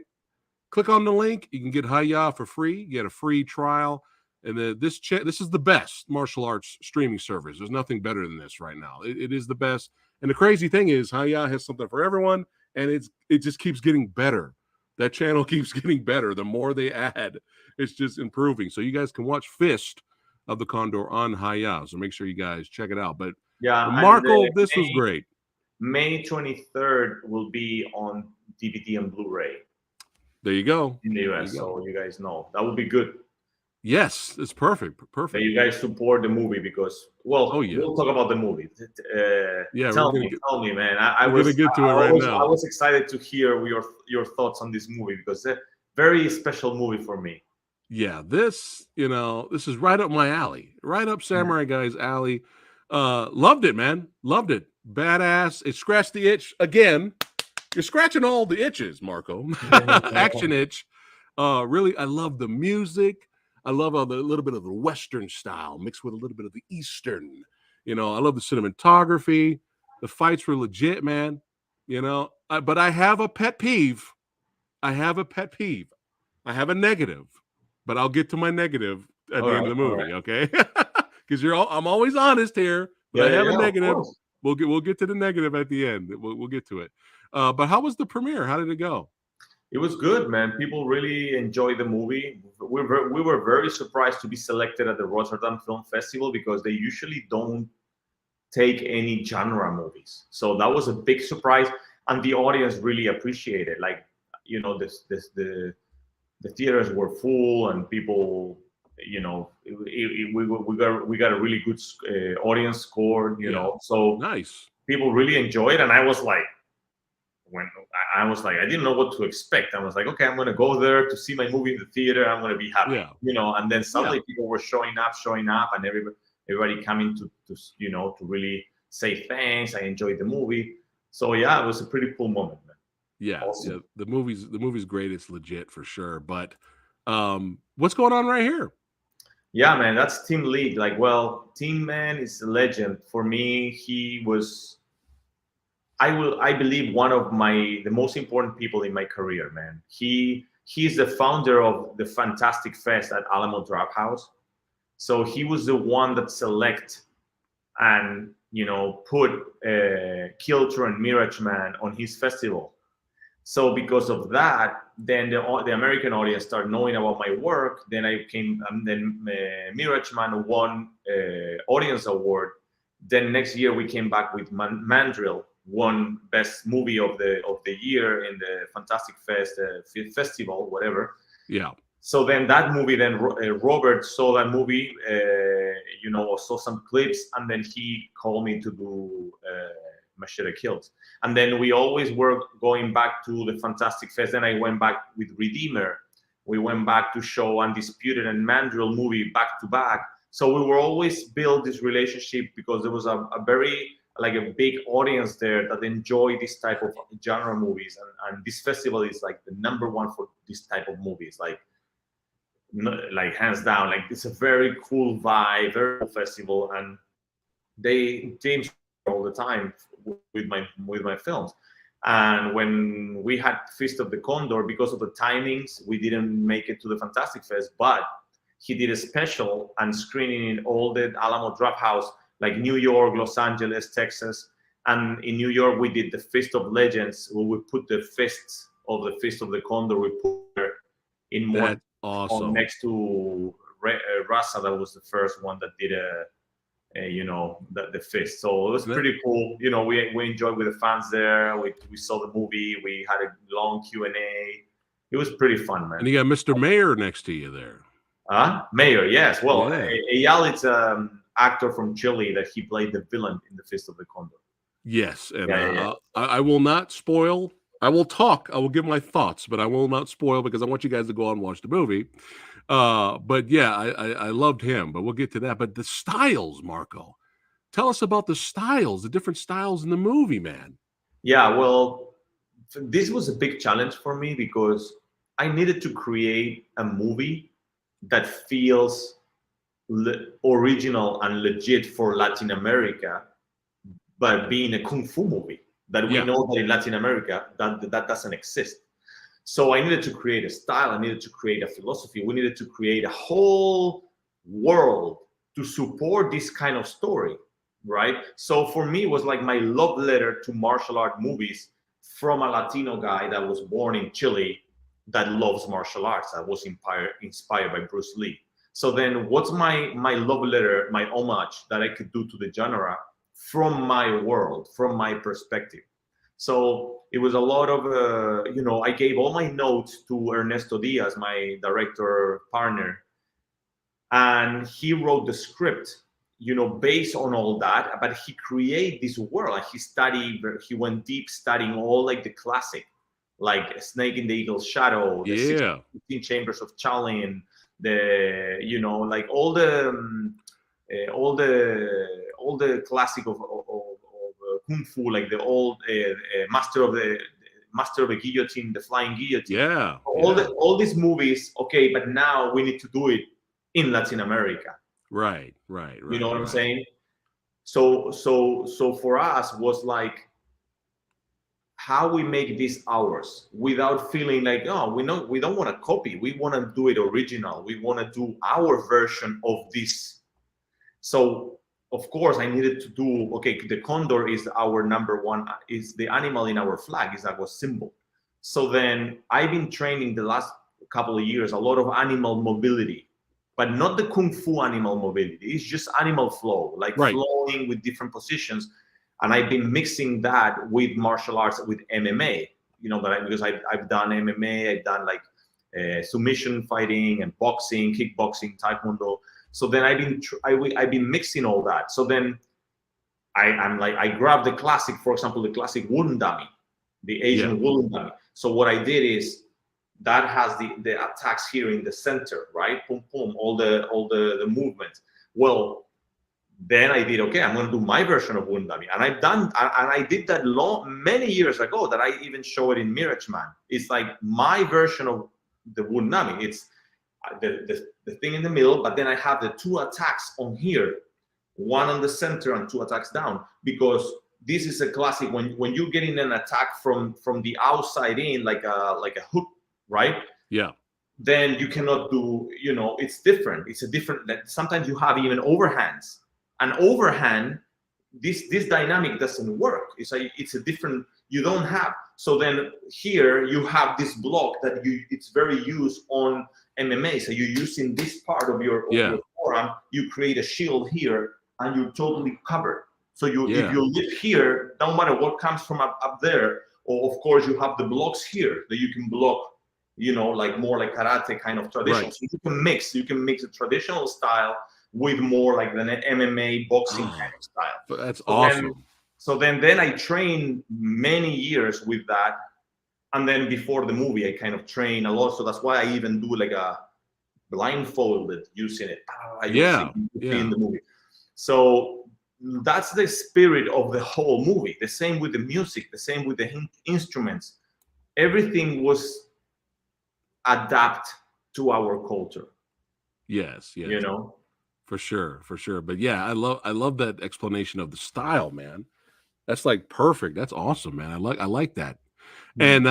Click on the link. You can get Hiya for free. You get a free trial. And this is the best martial arts streaming service. There's nothing better than this right now. It is the best. And the crazy thing is Hiya has something for everyone, and it just keeps getting better. That channel keeps getting better. The more they add, it's just improving. So you guys can watch Fist of the Condor on Hiya. So make sure you guys check it out. But yeah, Marco, this was great. May 23rd will be on DVD and Blu-ray. There you go. In the US, so you guys know. That would be good. Yes, it's perfect. That you guys support the movie because, we'll talk about the movie. Tell me, man. I was going to get to it right now. I was excited to hear your thoughts on this movie because it's a very special movie for me. Yeah, this is right up my alley, right up Samurai Guy's alley. Loved it, man. Loved it. Badass. It scratched the itch again. You're scratching all the itches, Marco. Action itch. Really, I love the music. I love a little bit of the Western style mixed with a little bit of the Eastern. I love the cinematography. The fights were legit, man. But I have a pet peeve. I have a negative, but I'll get to my negative at the end of the movie, okay? Because I'm always honest here. But I have a negative. We'll get to the negative at the end. We'll get to it. But how was the premiere? How did it go? It was good, man. People really enjoyed the movie. We were very surprised to be selected at the Rotterdam Film Festival because they usually don't take any genre movies. So that was a big surprise, and the audience really appreciated it. Like, the theaters were full, and people, we got a really good audience score. So nice. People really enjoyed it, and I was like, I didn't know what to expect. I was like, okay, I'm going to go there to see my movie in the theater. I'm going to be happy, and then suddenly people were showing up, and everybody coming to really say thanks. I enjoyed the movie. So yeah, it was a pretty cool moment, man. Yeah, Awesome. yeah. The movie's great. It's legit for sure. But what's going on right here? Yeah, man, that's Team Lead. Like, well, Team Man is a legend. For me, he was, I believe, one of the most important people in my career, man. He's the founder of the Fantastic Fest at Alamo Drafthouse. So he was the one that select and put Kilter and Mirage Man on his festival. So because of that, then the American audience started knowing about my work. Then I came, then Mirage Man won audience award. Then next year we came back with Mandrill, won best movie of the year in the Fantastic Fest festival, whatever. Yeah. So then that movie, then Robert saw that movie, saw some clips, and then he called me to do Machete Kills. And then we always were going back to the Fantastic Fest. Then I went back with Redeemer. We went back to show Undisputed and Mandrill movie back to back. So we were always build this relationship because there was a very like a big audience there that enjoy this type of genre movies. And this festival is like the #1 for this type of movies. Like hands down, like it's a very cool vibe, very cool festival, and James all the time with my films. And when we had Fist of the Condor, because of the timings, we didn't make it to the Fantastic Fest, but he did a special and screening in all the Alamo Drafthouse, like New York, Los Angeles, Texas. And in New York, we did the Fist of Legends, where we put the Fist of the Condor, we put in one. Awesome. Next to Rasa, that was the first one that did the fist. So it was pretty cool. We enjoyed with the fans there. We saw the movie. We had a long Q&A. It was pretty fun, man. And you got Mr. Mayor next to you there. Mayor, yes. Well, yeah. Eyal, it's an actor from Chile that he played the villain in the Fist of the Condor. Yes, and I will not spoil. I will talk. I will give my thoughts, but I will not spoil because I want you guys to go out and watch the movie. But yeah, I loved him. But we'll get to that. But the styles, Marko, tell us about the styles, the different styles in the movie, man. Yeah, well, this was a big challenge for me because I needed to create a movie that feels original and legit for Latin America, but being a kung fu movie that we know that in Latin America that doesn't exist. So I needed to create a style. I needed to create a philosophy. We needed to create a whole world to support this kind of story, right? So for me, it was like my love letter to martial art movies from a Latino guy that was born in Chile that loves martial arts, that was inspired by Bruce Lee. So then what's my love letter, my homage that I could do to the genre from my world, from my perspective? So it was a lot of, I gave all my notes to Ernesto Diaz, my director partner, and he wrote the script, based on all that, but he created this world. He went deep studying all like the classic, like Snake in the Eagle's Shadow, the 16 Chambers of Shaolin, like all the classic of kung fu, like the old Master of the Guillotine, the Flying Guillotine. All these movies. Okay, but now we need to do it in Latin America. Right. You know what I'm saying? So for us was like, how we make this ours without feeling like, oh, we don't want to copy. We want to do it original. We want to do our version of this. So of course I needed to do, the condor is our #1, is the animal in our flag, is our symbol. So then I've been training the last couple of years a lot of animal mobility, but not the kung fu animal mobility. It's just animal flow, like flowing with different positions. And I've been mixing that with martial arts, with MMA, because I've done MMA, I've done like submission fighting and boxing, kickboxing, taekwondo. So then I've been mixing all that. So then I grabbed the classic, for example, the classic wooden dummy, the Asian wooden dummy. So what I did is that has the attacks here in the center, right? Boom, boom, all the movement. Well, then I did, okay, I'm going to do my version of Wundami. And I did that many years ago that I even show it in Mirage Man. It's like my version of the Wundami. It's the thing in the middle, but then I have the 2 attacks on here, 1 on the center and 2 attacks down, because this is a classic when you're getting an attack from the outside in, like a hook, right? Yeah. Then you cannot do, it's different. It's a different, sometimes you have even overhands. An overhand, this dynamic doesn't work. It's a different, you don't have. So then here you have this block that it's very used on MMA. So you're using this part of your forearm, you create a shield here and you're totally covered. So if you live here, no matter what comes from up there, or of course you have the blocks here that you can block, like more like karate kind of traditional. Right. So you can mix a traditional style with more like the MMA boxing kind of style. That's awesome. So then I trained many years with that. And then before the movie, I kind of train a lot. So that's why I even do like a blindfolded using it. In the movie. So that's the spirit of the whole movie. The same with the music, the same with the instruments. Everything was adapt to our culture. Yes. For sure. But yeah, I love that explanation of the style, man. That's like perfect. That's awesome, man. I like that. And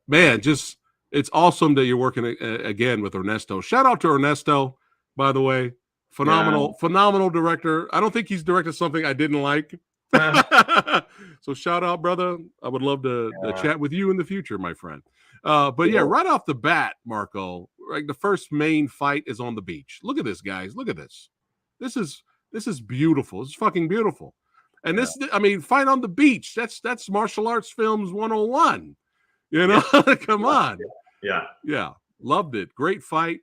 man, just it's awesome that you're working again with Ernesto. Shout out to Ernesto, by the way. Phenomenal director. I don't think he's directed something I didn't like. So shout out, brother. I would love to chat with you in the future, my friend. But yeah, right off the bat, Marko, like the first main fight is on the beach. Look at this, guys. Look at this. This is beautiful. It's fucking beautiful. And this, I mean, fight on the beach. That's martial arts films 101. Come on. Yeah. Loved it. Great fight.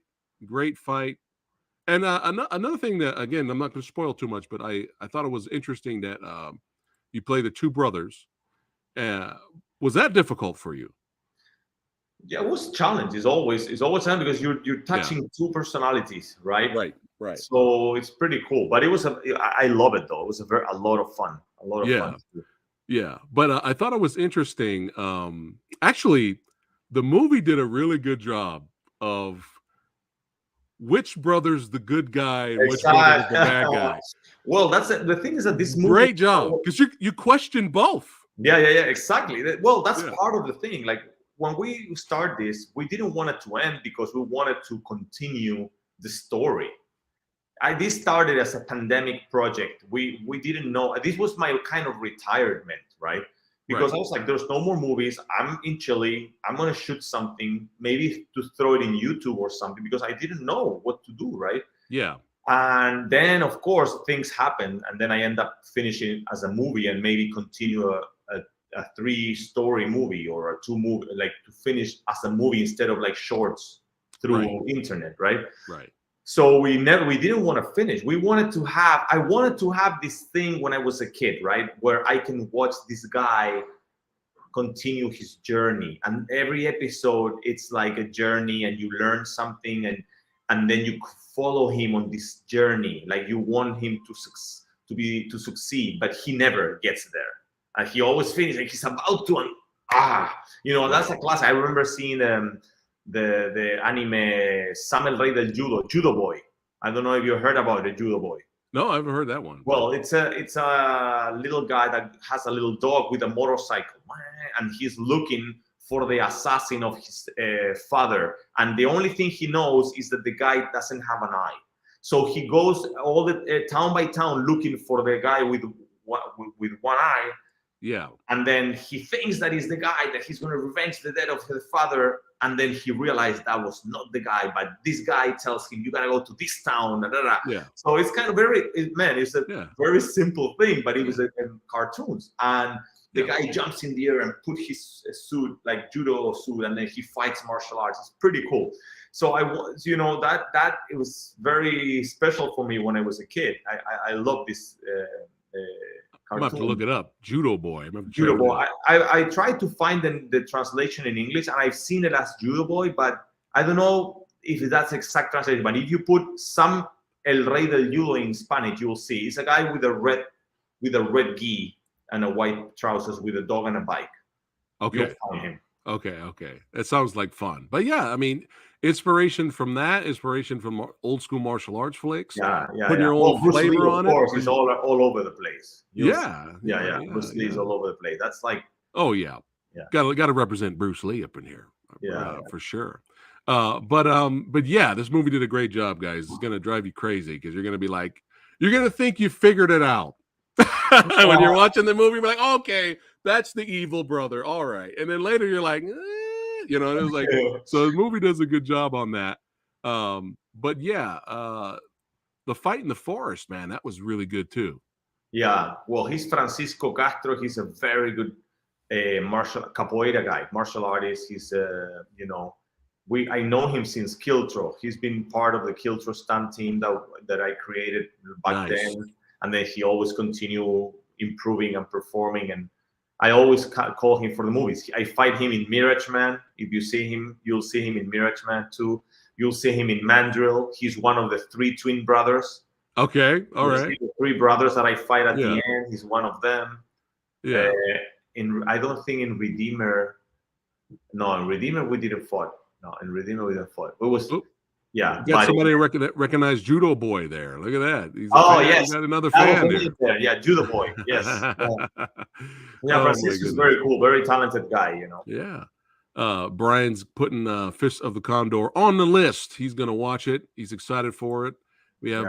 And another thing that, again, I'm not going to spoil too much, but I thought it was interesting that you play the 2 brothers. Was that difficult for you? Yeah, it was a challenge. It's always challenge because you're touching 2 personalities, right? Right. So it's pretty cool. But I love it though. It was a lot of fun. Fun. Yeah. But I thought it was interesting. Actually, the movie did a really good job of which brother's the good guy and which brother's the bad guy. Well, that's the thing is that this movie. Great job, because you question both. Yeah, exactly. Well, that's part of the thing. Like when we start this, we didn't want it to end because we wanted to continue the story. This started as a pandemic project. We didn't know. This was my kind of retirement, right? Because I was like, there's no more movies. I'm in Chile. I'm going to shoot something, maybe to throw it in YouTube or something, because I didn't know what to do, right? Yeah. And then, of course, things happen. And then I end up finishing it as a movie and maybe continue a 3-story movie or a 2 movie, like to finish as a movie instead of like shorts through internet, right? Right. So we didn't want to finish. I wanted to have this thing when I was a kid, right? Where I can watch this guy continue his journey. And every episode, it's like a journey and you learn something and then you follow him on this journey. Like you want him to succeed, but he never gets there. And he always finishes like he's about to, that's a classic. I remember seeing the anime Samuel Rey del Judo Boy. I don't know if you heard about the Judo Boy. No, I haven't heard that one. Well, it's a little guy that has a little dog with a motorcycle, and he's looking for the assassin of his father. And the only thing he knows is that the guy doesn't have an eye. So he goes all the town by town looking for the guy with one eye. Yeah. And then he thinks that he's the guy, that he's going to revenge the death of his father. And then he realized that was not the guy, but this guy tells him, you got to go to this town. Yeah. So it's kind of it's a very simple thing, but it was in cartoons. And the guy jumps in the air and put his suit, like judo suit, and then he fights martial arts. It's pretty cool. So I was, that it was very special for me when I was a kid. I love this I'm going to have to look it up. Judo Boy. Judo Boy. I tried to find the translation in English, and I've seen it as Judo Boy, but I don't know if that's exact translation. But if you put some El Rey del Judo in Spanish, you'll see. He's a guy with a red gi and a white trousers with a dog and a bike. Okay. You'll find him. Okay. It sounds like fun. But yeah, I mean, inspiration from old school martial arts flicks. Yeah. Putting your own Bruce flavor Lee, on of course, it. is all over the place. Yeah. Bruce Lee is all over the place. That's like, oh yeah. Got to represent Bruce Lee up in here. For sure. But yeah, this movie did a great job, guys. It's gonna drive you crazy because you're gonna think you figured it out. When you're watching the movie, you're like, okay, that's the evil brother. All right. And then later you're like, you know, it was like, so the movie does a good job on that. But yeah, the fight in the forest, man, that was really good too. Yeah. Well, he's Francisco Castro. He's a very good capoeira guy, martial artist. He's, you know, I know him since Kiltro. He's been part of the Kiltro stunt team that I created back then. And then he always continue improving and performing. And I always call him for the movies. I fight him in Mirage Man. If you see him, you'll see him in Mirage Man too. You'll see him in Mandrill. He's one of the 3 twin brothers. Okay, all right. The 3 brothers that I fight at the end. He's one of them. Yeah. I don't think in Redeemer. No, in Redeemer we didn't fight. No, in Redeemer we didn't fight. It was. Yeah, you got somebody recognized Judo Boy there. Look at that. Yes, you got another fan there. Yeah, Judo Boy. Yes. Francisco's very cool, very talented guy. You know. Yeah. Brian's putting Fist of the Condor on the list. He's gonna watch it. He's excited for it. We have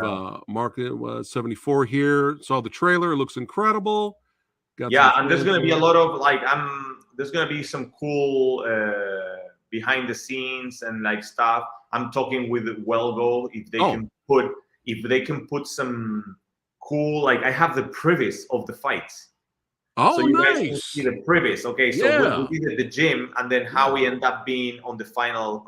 Mark 74 here. Saw the trailer. It looks incredible. And there's gonna be a lot of there's gonna be some cool behind the scenes and like stuff. I'm talking with Wellgo if they can put some cool, like I have the previs of the fights. Oh, so you nice. guys can see the previs. Okay, so we did at the gym and then how we end up being on the final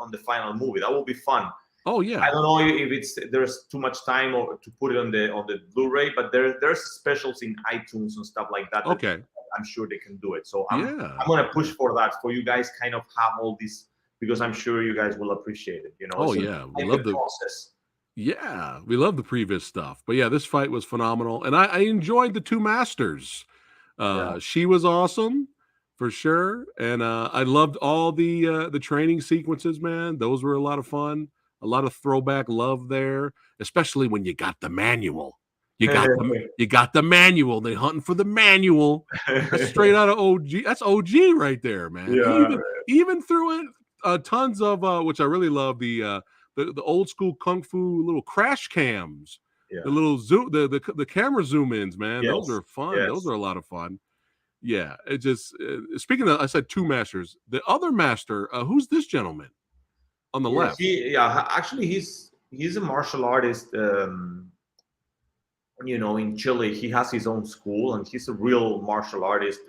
movie. That will be fun. Oh yeah. I don't know if there's too much time or to put it on the Blu-ray, but there's specials in iTunes and stuff like that. Okay. I'm sure they can do it. So I'm gonna push for that for you guys. Kind of have all these because I'm sure you guys will appreciate it. You know. Oh yeah, we love the process. Yeah, we love the previous stuff. But yeah, this fight was phenomenal, and I enjoyed the 2 masters. She was awesome for sure, and I loved all the training sequences. Man, those were a lot of fun. A lot of throwback love there, especially when you got the manual. You got the manual. They hunting for the manual. That's straight out of OG. That's OG right there, man. Yeah, even threw in tons of which I really love the old school kung fu little crash cams. Yeah. The little zoom, the camera zoom ins, man. Yes. Those are fun. Yes. Those are a lot of fun. Yeah, it just speaking of, I said 2 masters. The other master, who's this gentleman on the left? Actually, he's a martial artist. You know, in Chile, he has his own school, and he's a real martial artist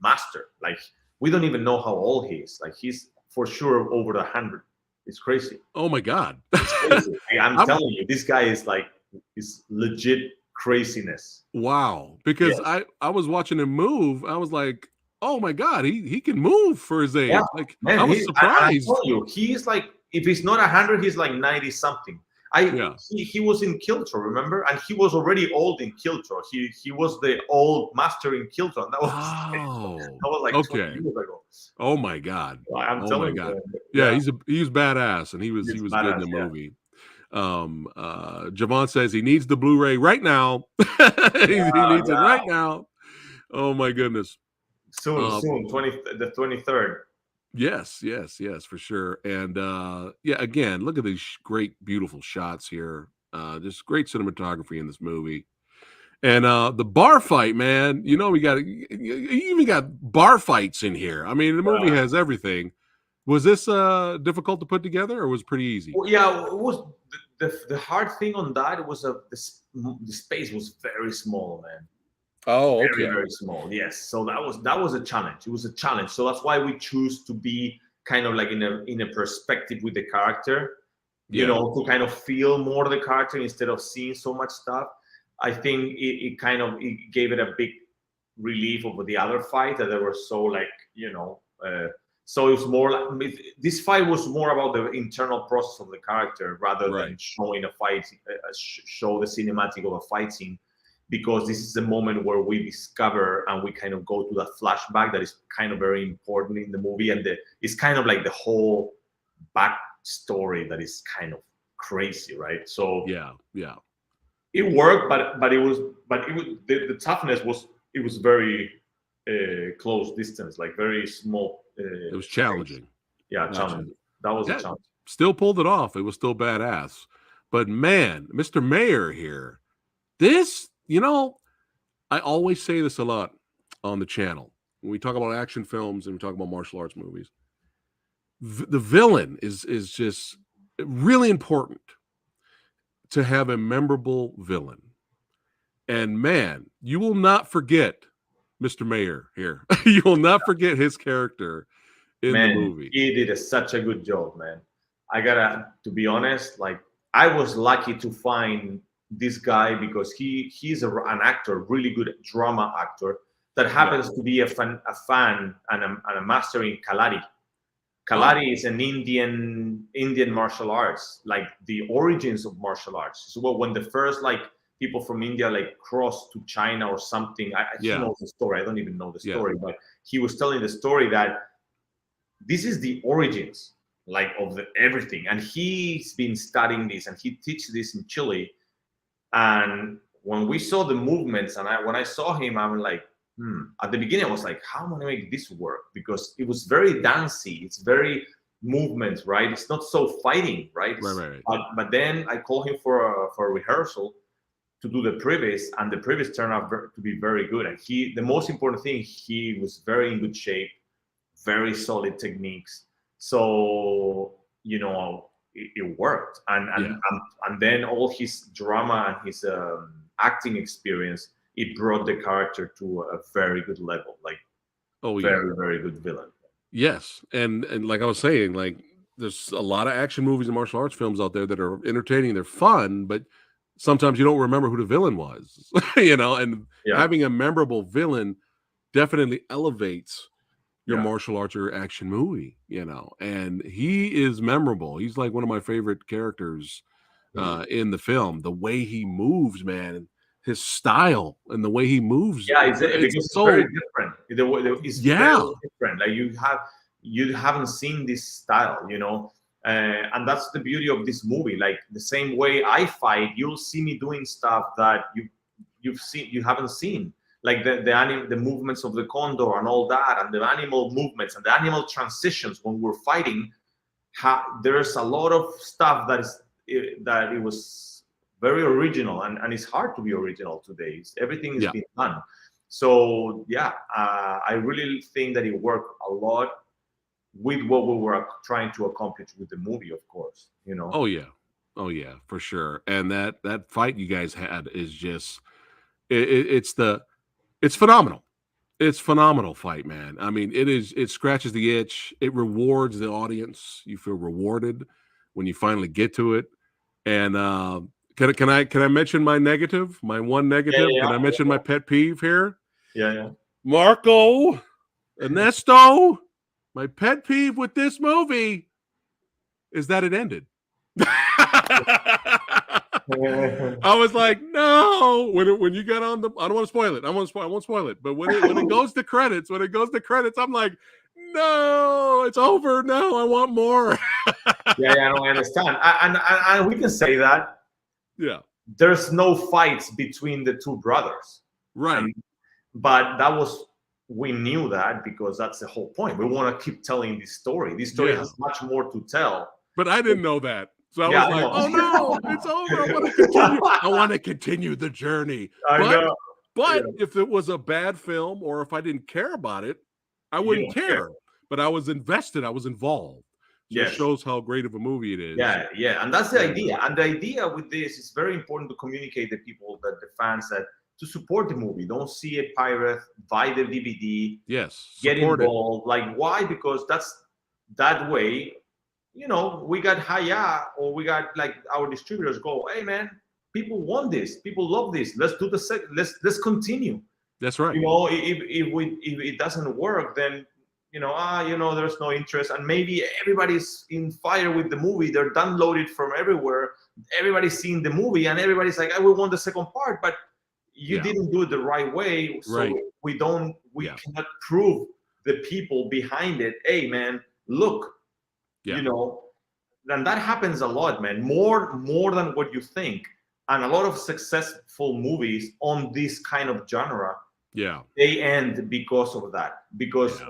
master. Like we don't even know how old he is. Like he's for sure over 100. It's crazy. Oh my God! It's crazy. I'm telling you, this guy is legit craziness. Wow! Because I was watching him move. I was like, oh my God, he can move for his age. Yeah, like man, I was surprised. I tell you, he's like, if he's not 100, he's like 90 something. He was in Kiltro, remember? And he was already old in Kiltro. He was the old master in Kiltro. And that was like 20 years ago. Oh my God! I'm telling you. Yeah, he was badass, and he was good in the movie. Javon says he needs the Blu-ray right now. he needs it right now. Oh my goodness! Soon, the 23rd. Yes, for sure. And again, look at these great, beautiful shots here. Just great cinematography in this movie. And the bar fight, man, you know, you even got bar fights in here. I mean, the movie has everything. Was this difficult to put together, or was it pretty easy? Well, yeah, it was. The hard thing on that was the space was very small, man. Oh, okay. Very, very small. Yes. So that was a challenge. It was a challenge. So that's why we choose to be kind of like in a perspective with the character, you know, to kind of feel more the character instead of seeing so much stuff. I think it gave it a big relief over the other fight that they were so like, you know, So it was more like this fight was more about the internal process of the character rather than Right. showing a fight, show the cinematic of a fight scene, because this is the moment where we discover and we kind of go to that flashback that is kind of very important in the movie, and it's kind of like the whole backstory that is kind of crazy, right? So Yeah. it worked, but the toughness was, it was very close distance, like very small. It was challenging. Yeah, Gotcha. challenging. That was a challenge. Still pulled it off. It was still badass. But man, Mr. Mayor here, this, you know, I always say this a lot on the channel when we talk about action films and we talk about martial arts movies. The villain is just really important to have a memorable villain. And man, you will not forget Mr. Mayor here. You will not forget his character in the movie. He did such a good job, man. I gotta, to be honest, like I was lucky to find this guy because he's an actor, really good drama actor that happens to be a fan and a master in Kalari. Kalari is an Indian martial arts, like the origins of martial arts. So when the first like people from India like crossed to China or something, he knows the story. I don't even know the story, but he was telling the story that this is the origins like of everything, and he's been studying this and he teaches this in Chile. And when we saw the movements, and when I saw him, I was like, at the beginning I was like, how am I gonna make this work? Because it was very dancey, it's very movement, right? It's not so fighting, right? Right. But then I called him for a rehearsal to do the previs, and the previs turned out to be very good. And the most important thing, he was very in good shape, very solid techniques. So, you know, it worked. And then all his drama and his acting experience, it brought the character to a very good level, like very, very good villain. Yes. And like I was saying, like there's a lot of action movies and martial arts films out there that are entertaining, they're fun, but sometimes you don't remember who the villain was, you know, and having a memorable villain definitely elevates your martial arts or action movie, you know, and he is memorable. He's like one of my favorite characters in the film. The way he moves, man, his style and the way he moves. Yeah, it's so very different. It's very different. Like you haven't seen this style, you know, and that's the beauty of this movie. Like the same way I fight, you'll see me doing stuff that you haven't seen. Like the movements of the Condor and all that, and the animal movements and the animal transitions when we're fighting. There's a lot of stuff that it was very original, and it's hard to be original today. Everything is being done. So I really think that it worked a lot with what we were trying to accomplish with the movie, of course. You know. Oh yeah, for sure. And that fight you guys had is just it's phenomenal. It's phenomenal fight, man. I mean, it scratches the itch. It rewards the audience. You feel rewarded when you finally get to it. And can I mention my negative? My one negative? Can I mention my pet peeve here? Yeah. Marco, Ernesto, my pet peeve with this movie is that it ended. I was like, no. When you got on the, I don't want to spoil it. I won't spoil it. But when it goes to credits, I'm like, no, it's over. No, I want more. I understand. And we can say that. Yeah. There's no fights between the two brothers. Right. But we knew that because that's the whole point. We want to keep telling this story. This story has much more to tell. But I didn't know that. So I was like, oh no, it's over. I want to continue the journey. But if it was a bad film or if I didn't care about it, I wouldn't care. But I was invested. I was involved. So it shows how great of a movie it is. Yeah. And that's the idea. And the idea with this is very important to communicate to people, that the fans, that to support the movie. Don't see a pirate, buy the DVD. Yes. Get involved. Like, why? Because that way, you know, we got Haya, or we got like our distributors go, hey man, people want this, people love this. Let's do let's continue. That's right. You know, if it doesn't work, then there's no interest, and maybe everybody's in fire with the movie. They're downloaded from everywhere. Everybody's seeing the movie, and everybody's like, I will want the second part, but you didn't do it the right way. So we cannot prove the people behind it. Hey, man, look, and that happens a lot, man, more than what you think. And a lot of successful movies on this kind of genre, they end because of that, because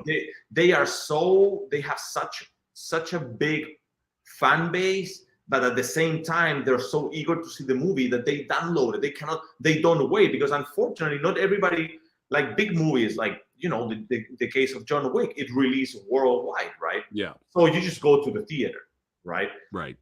they have such a big fan base, but at the same time they're so eager to see the movie that they download it. They don't wait, because unfortunately not everybody, like big movies, like the case of John Wick, it released worldwide, right? So you just go to the theater, right?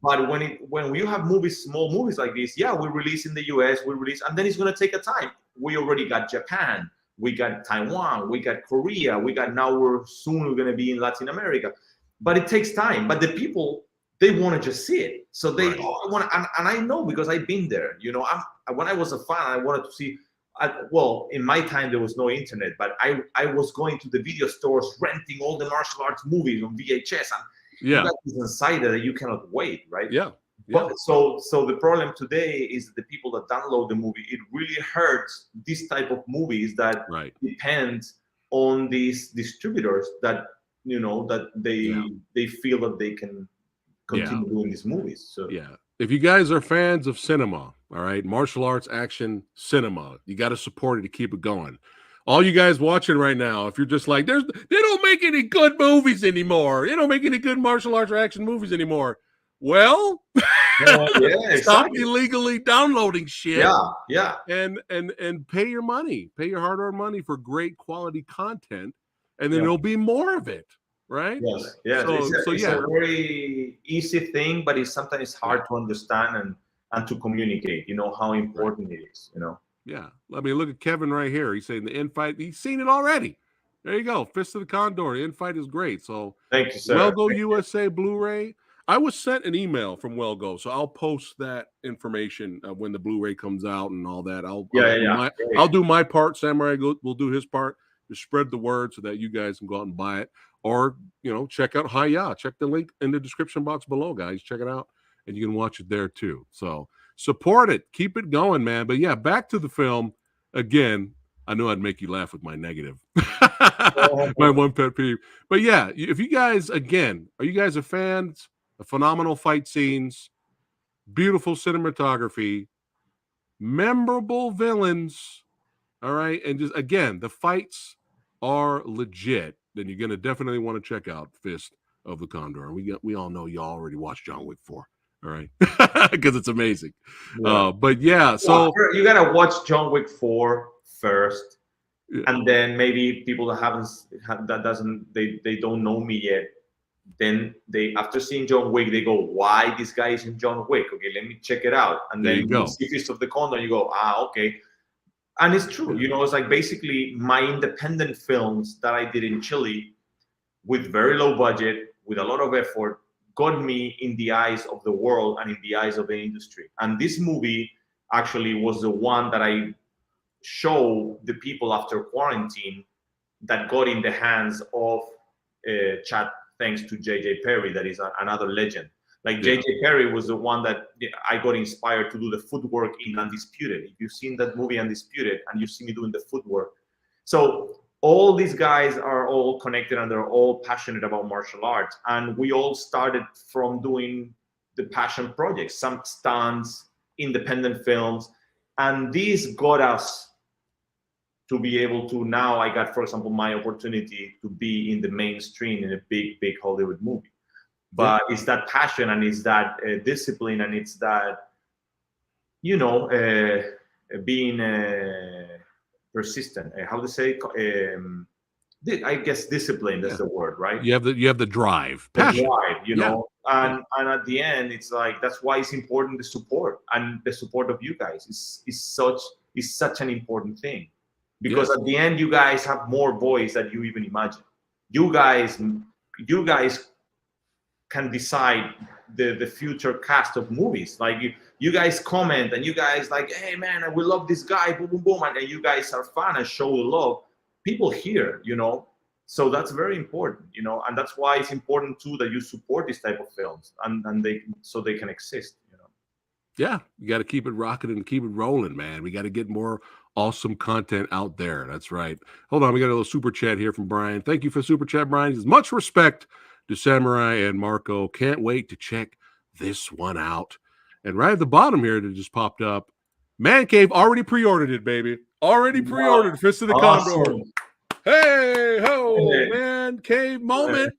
But when you have small movies like this, we release in the US, and then it's going to take a time. We already got Japan, we got Taiwan, we got Korea, now we're going to be in Latin America, but it takes time. But the people, they want to just see it, so they all want to, and I know, because I've been there. When I was a fan, I wanted to see. Well, in my time there was no internet, but I was going to the video stores, renting all the martial arts movies on VHS, and you got this insider that you cannot wait, right? But so the problem today is the people that download the movie. It really hurts this type of movies that depend on these distributors that that they feel that they can continue doing these movies. So if you guys are fans of cinema, all right, martial arts action cinema, you got to support it to keep it going. All you guys watching right now, if you're just like, they don't make any good movies anymore. They don't make any good martial arts or action movies anymore. Well, stop illegally downloading shit. And pay your money, pay your hard-earned money for great quality content, and then there'll be more of it, right? Yes. It's a very easy thing, but it's sometimes hard to understand and to communicate. How important it is. Let me look at Kevin right here. He's saying the infight. He's seen it already. There you go. Fist of the Condor. The infight is great. So thank you, sir. Wellgo USA Blu-ray. I was sent an email from Wellgo, so I'll post that information when the Blu-ray comes out and all that. I'll do my part. Samurai will do his part to spread the word so that you guys can go out and buy it, or check out Hiya. Check the link in the description box below, guys. Check it out, and you can watch it there too. So support it, keep it going, man. But back to the film again. I know I'd make you laugh with my negative, my one pet peeve. But if you guys, again, are you guys fans? Phenomenal fight scenes, beautiful cinematography, memorable villains, all right, and just again, the fights are legit. Then you're gonna definitely want to check out Fist of the Condor. And we all know you already watched John Wick 4, all right, because it's amazing. But so you gotta watch John Wick 4 first, and then maybe people that they don't know me yet. Then after seeing John Wick, they go, why this guy is in John Wick? Okay, let me check it out. And then you see Fist of the Condor, you go, okay. And it's true, it's like basically my independent films that I did in Chile with very low budget, with a lot of effort, got me in the eyes of the world and in the eyes of the industry. And this movie actually was the one that I show the people after quarantine that got in the hands of Chad. Thanks to JJ Perry, that is another legend. Like JJ Perry was the one that I got inspired to do the footwork in Undisputed. If you've seen that movie Undisputed and you see me doing the footwork. So all these guys are all connected and they're all passionate about martial arts. And we all started from doing the passion projects, some stunts, independent films. And this got us to be able to, now I got, for example, my opportunity to be in the mainstream in a big Hollywood movie. But it's that passion and it's that discipline and it's that, being persistent. How to say? I guess discipline. That's the word, right? You have the drive, passion. The drive, and at the end, it's like that's why it's important the support and the support of you guys is such an important thing. Because at the end, you guys have more voice than you even imagine. You guys can decide the future cast of movies. Like you guys comment and you guys like, hey man, we love this guy, boom, boom, boom, and you guys are fun and show love. People here, So that's very important, you know, and that's why it's important too that you support these type of films and they can exist, you know. Yeah, you got to keep it rocking and keep it rolling, man. We got to get more awesome content out there. That's right. Hold on, we got a little super chat here from Brian. Thank you for super chat, Brian. He says, much respect to Samurai and Marco. Can't wait to check this one out. And right at the bottom here that just popped up, Man Cave already pre-ordered it, baby. Already pre-ordered Fist of the Condor. Awesome. Hey, ho, Hey. Man Cave moment.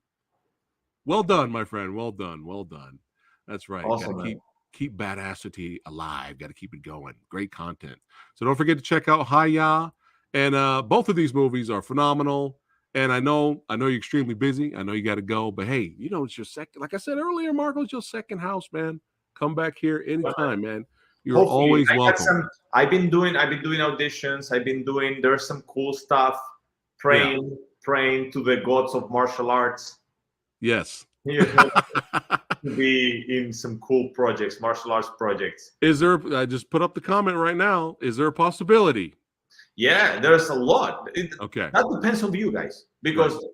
Well done, my friend. Well done. Well done. That's right. Awesome, Got to man. keep badassity alive. Got to keep it going. Great content. So don't forget to check out Hiya. And both of these movies are phenomenal. And I know you're extremely busy. I know you got to go, but hey, you know, it's your second, like I said earlier, Marco, it's your second house, man. Come back here anytime, man. You're Hopefully, always welcome. I've been doing auditions. There's some cool stuff. Praying to the gods of martial arts. Yes. You know, to be in some cool projects, martial arts projects. Is there, I just put up the comment right now. Is there a possibility? Yeah, there's a lot. Okay. That depends on you guys, because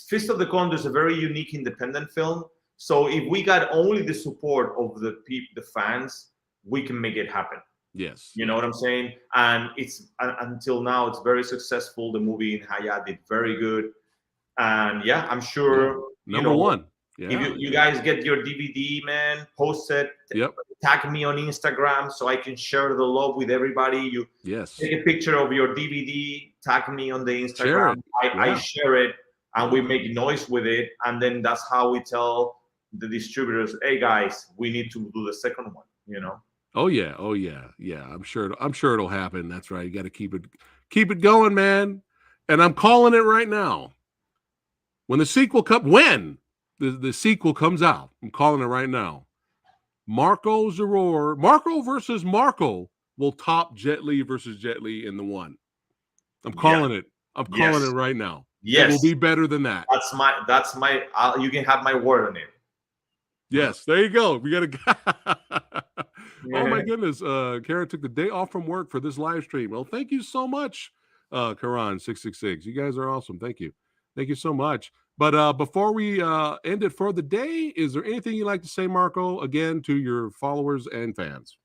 Fist of the Condor is a very unique independent film. So if we got only the support of the fans, we can make it happen. Yes. You know what I'm saying? And it's until now, it's very successful. The movie in Haya did very good. And yeah, I'm sure Number one. Yeah. If you guys get your DVD, man, post it. Yep. Tag me on Instagram so I can share the love with everybody. You take a picture of your DVD, tag me on the Instagram. I share it, and we make noise with it, and then that's how we tell the distributors, hey guys, we need to do the second one, you know. Oh yeah. I'm sure it'll happen. That's right. You got to keep it going, man. And I'm calling it right now. When the sequel the sequel comes out, I'm calling it right now. Marko versus Marco will top Jet Li versus Jet Li in the one. I'm calling it. I'm calling it right now. Yes. It will be better than that. That's my you can have my word on it. Yes, there you go. We got to Oh my goodness. Karen took the day off from work for this live stream. Well, thank you so much, Karan666. You guys are awesome. Thank you. Thank you so much. But before we end it for the day, is there anything you'd like to say, Marco, again, to your followers and fans?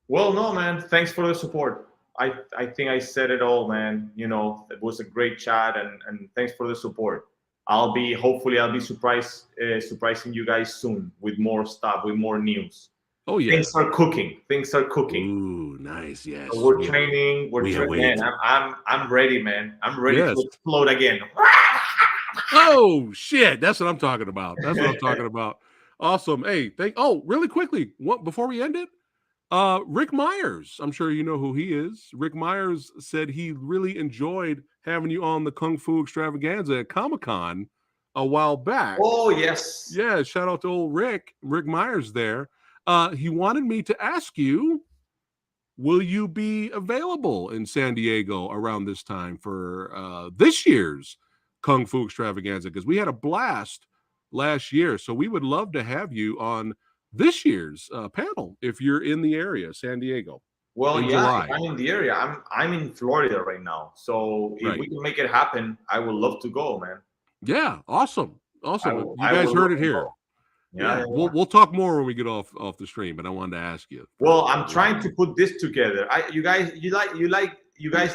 Well, no, man. Thanks for the support. I think I said it all, man. You know, it was a great chat, and thanks for the support. Hopefully I'll be surprising you guys soon with more stuff, with more news. Oh yeah. Things are cooking. Ooh, nice. Yes. So we're training. Man, I'm ready, man. I'm ready to explode again. Oh shit. That's what I'm talking about. Awesome. Hey, really quickly, before we end it, Rick Myers, I'm sure you know who he is. Rick Myers said he really enjoyed having you on the Kung Fu Extravaganza at Comic-Con a while back. Oh, yes. Yeah, shout out to old Rick Myers there. He wanted me to ask you, will you be available in San Diego around this time for this year's Kung Fu Extravaganza? Because we had a blast last year, so we would love to have you on this year's panel if you're in the area, San Diego. Well, yeah, if I'm in the area. I'm in Florida right now, so if we can make it happen, I would love to go, man. Yeah, awesome. You guys heard it here. Yeah. We'll talk more when we get off the stream, but I wanted to ask you. Well, I'm trying to put this together. You guys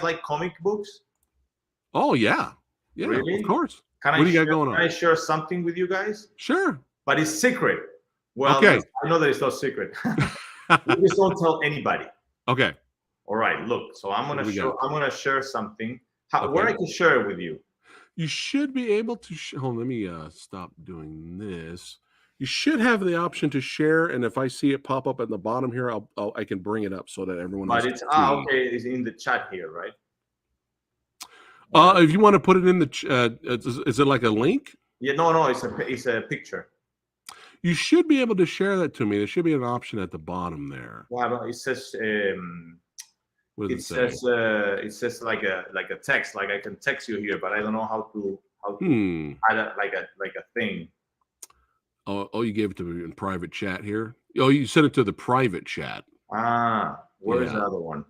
like comic books? Oh yeah, really? Of course. What do you got going on? Can I share something with you guys? Sure. But it's secret. Well, okay. I know that it's not secret. We just don't tell anybody. Okay. All right. Look, so I'm gonna share something. Where I can share it with you? You should be able to. Hold on, let me stop doing this. You should have the option to share, and if I see it pop up at the bottom here, I can bring it up so that everyone. But it's okay. It's in the chat here, right? If you want to put it in the, is it like a link? Yeah, no, it's a picture. You should be able to share that to me. There should be an option at the bottom there. Well, it says. It says like a text, like I can text you here, but I don't know how to add like a thing. Oh, you gave it to me in private chat here. Oh, you sent it to the private chat. Where's the other one?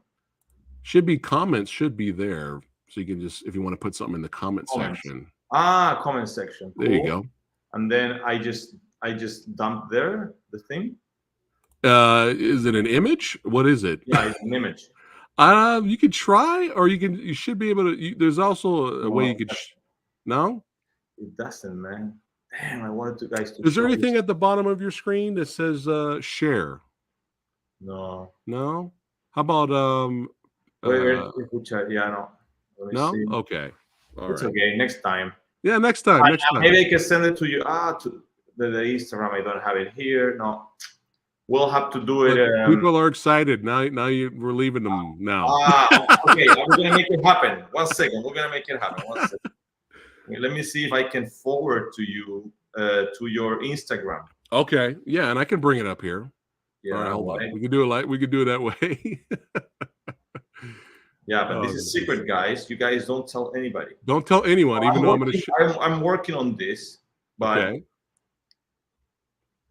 Should be comments. Should be there So you can just, if you want to put something in the comment Comments. section. Ah, comment section. There you Cool. go. And then I just dump there the thing. Is it an image? What is it? Yeah, it's an image. You could try, or you should be able to. There's also a way you could. No, it doesn't, man. Damn, I wanted you guys to. Is there anything at the bottom of your screen that says share? No. No. How about Wait, yeah, no. Let me no. see. Okay. All it's right. okay. Next time. Yeah, next time. Next time. Maybe I can send it to you. To the Instagram. I don't have it here. No. We'll have to do it. People are excited now. Now we're leaving them now. Okay, we're gonna make it happen. 1 second. We're gonna make it happen. 1 second. Let me see if I can forward to you to your Instagram. Okay. Yeah, and I can bring it up here. Yeah. All right, hold on. We can do it we could do it that way. Yeah, but this is secret, guys. You guys don't tell anybody. Don't tell anyone, even though I'm going to. I'm working on this, but okay.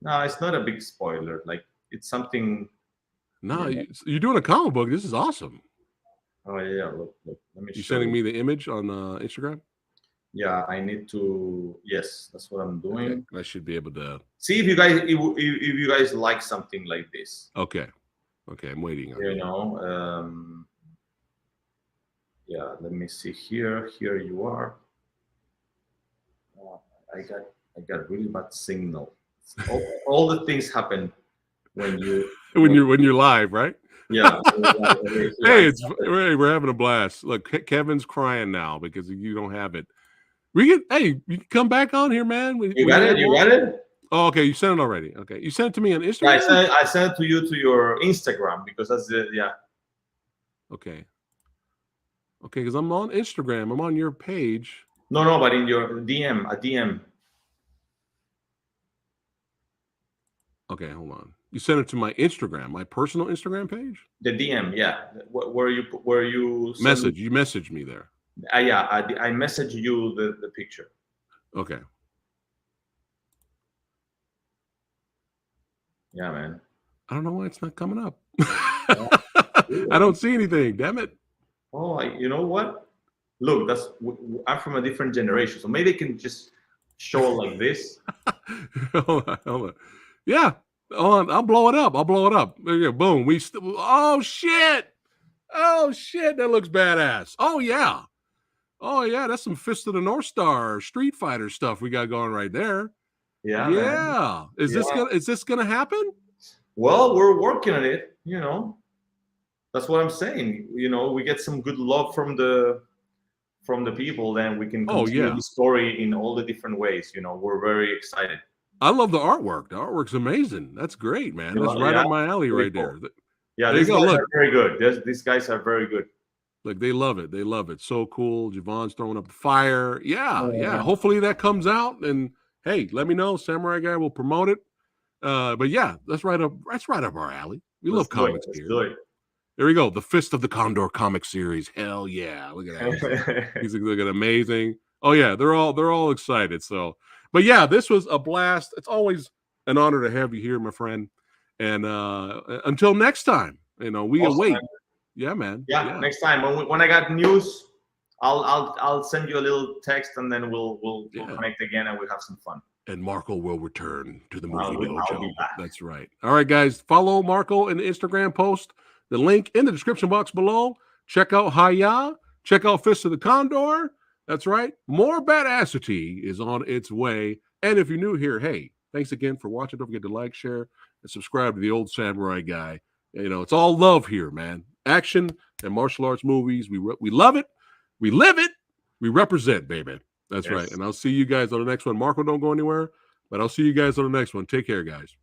No, it's not a big spoiler. Like it's something. No, you're doing a comic book. This is awesome. Oh yeah, look. Let me. You sending me the image on Instagram? Yeah, I need to. Yes, that's what I'm doing. Okay. I should be able to see if you guys like something like this. Okay. Okay, I'm waiting. You know. Yeah, let me see here. Here you are. I got really bad signal. All the things happen when you're live, right? Yeah. Hey, we're having a blast. Look, Kevin's crying now because you don't have it. You can come back on here, man. You got it? You got it? Oh, okay. You sent it already. Okay. You sent it to me on Instagram? Yeah, I sent it to you to your Instagram because that's yeah. Okay. Okay, because I'm on Instagram. I'm on your page. No, but in your DM, a DM. Okay, hold on. You sent it to my Instagram, my personal Instagram page? The DM, yeah. Where you message? You messaged me there. Yeah, I messaged you the picture. Okay. Yeah, man. I don't know why it's not coming up. I don't see anything. Damn it. Oh, you know what? Look, I'm from a different generation, so maybe they can just show like this. Hold on. Yeah. I'll blow it up. Boom. Oh shit. That looks badass. Oh yeah. That's some Fist of the North Star Street Fighter stuff we got going right there. Yeah. Man. Is this gonna happen? Well, we're working on it, you know. That's what I'm saying. You know, we get some good love from the people, then we can continue the story in all the different ways. You know, we're very excited. I love the artwork. The artwork's amazing. That's great, man. That's right up my alley right there. Yeah, these guys are very good. These guys are very good. Like they love it. They love it. So cool. Javon's throwing up the fire. Yeah. Hopefully that comes out. And hey, let me know. Samurai Guy will promote it. But yeah, that's right up our alley. We love comics here. There we go. The Fist of the Condor comic series. Hell yeah. Look at that. He's looking amazing. Oh yeah, they're all excited. So, but yeah, this was a blast. It's always an honor to have you here, my friend. And until next time, you know, we await. Yeah, man. Yeah, next time when I got news, I'll send you a little text, and then we'll connect again, and we'll have some fun. And Marko will return to the movie dojo. That's right. All right, guys, follow Marko in the Instagram post. The link in the description box below. Check out Hiya. Check out Fist of the Condor. That's right. More badassity is on its way. And if you're new here, hey, thanks again for watching. Don't forget to like, share, and subscribe to the Old Samurai Guy. You know, it's all love here, man. Action and martial arts movies. We love it. We live it. We represent, baby. That's right. And I'll see you guys on the next one. Marko, don't go anywhere, but I'll see you guys on the next one. Take care, guys.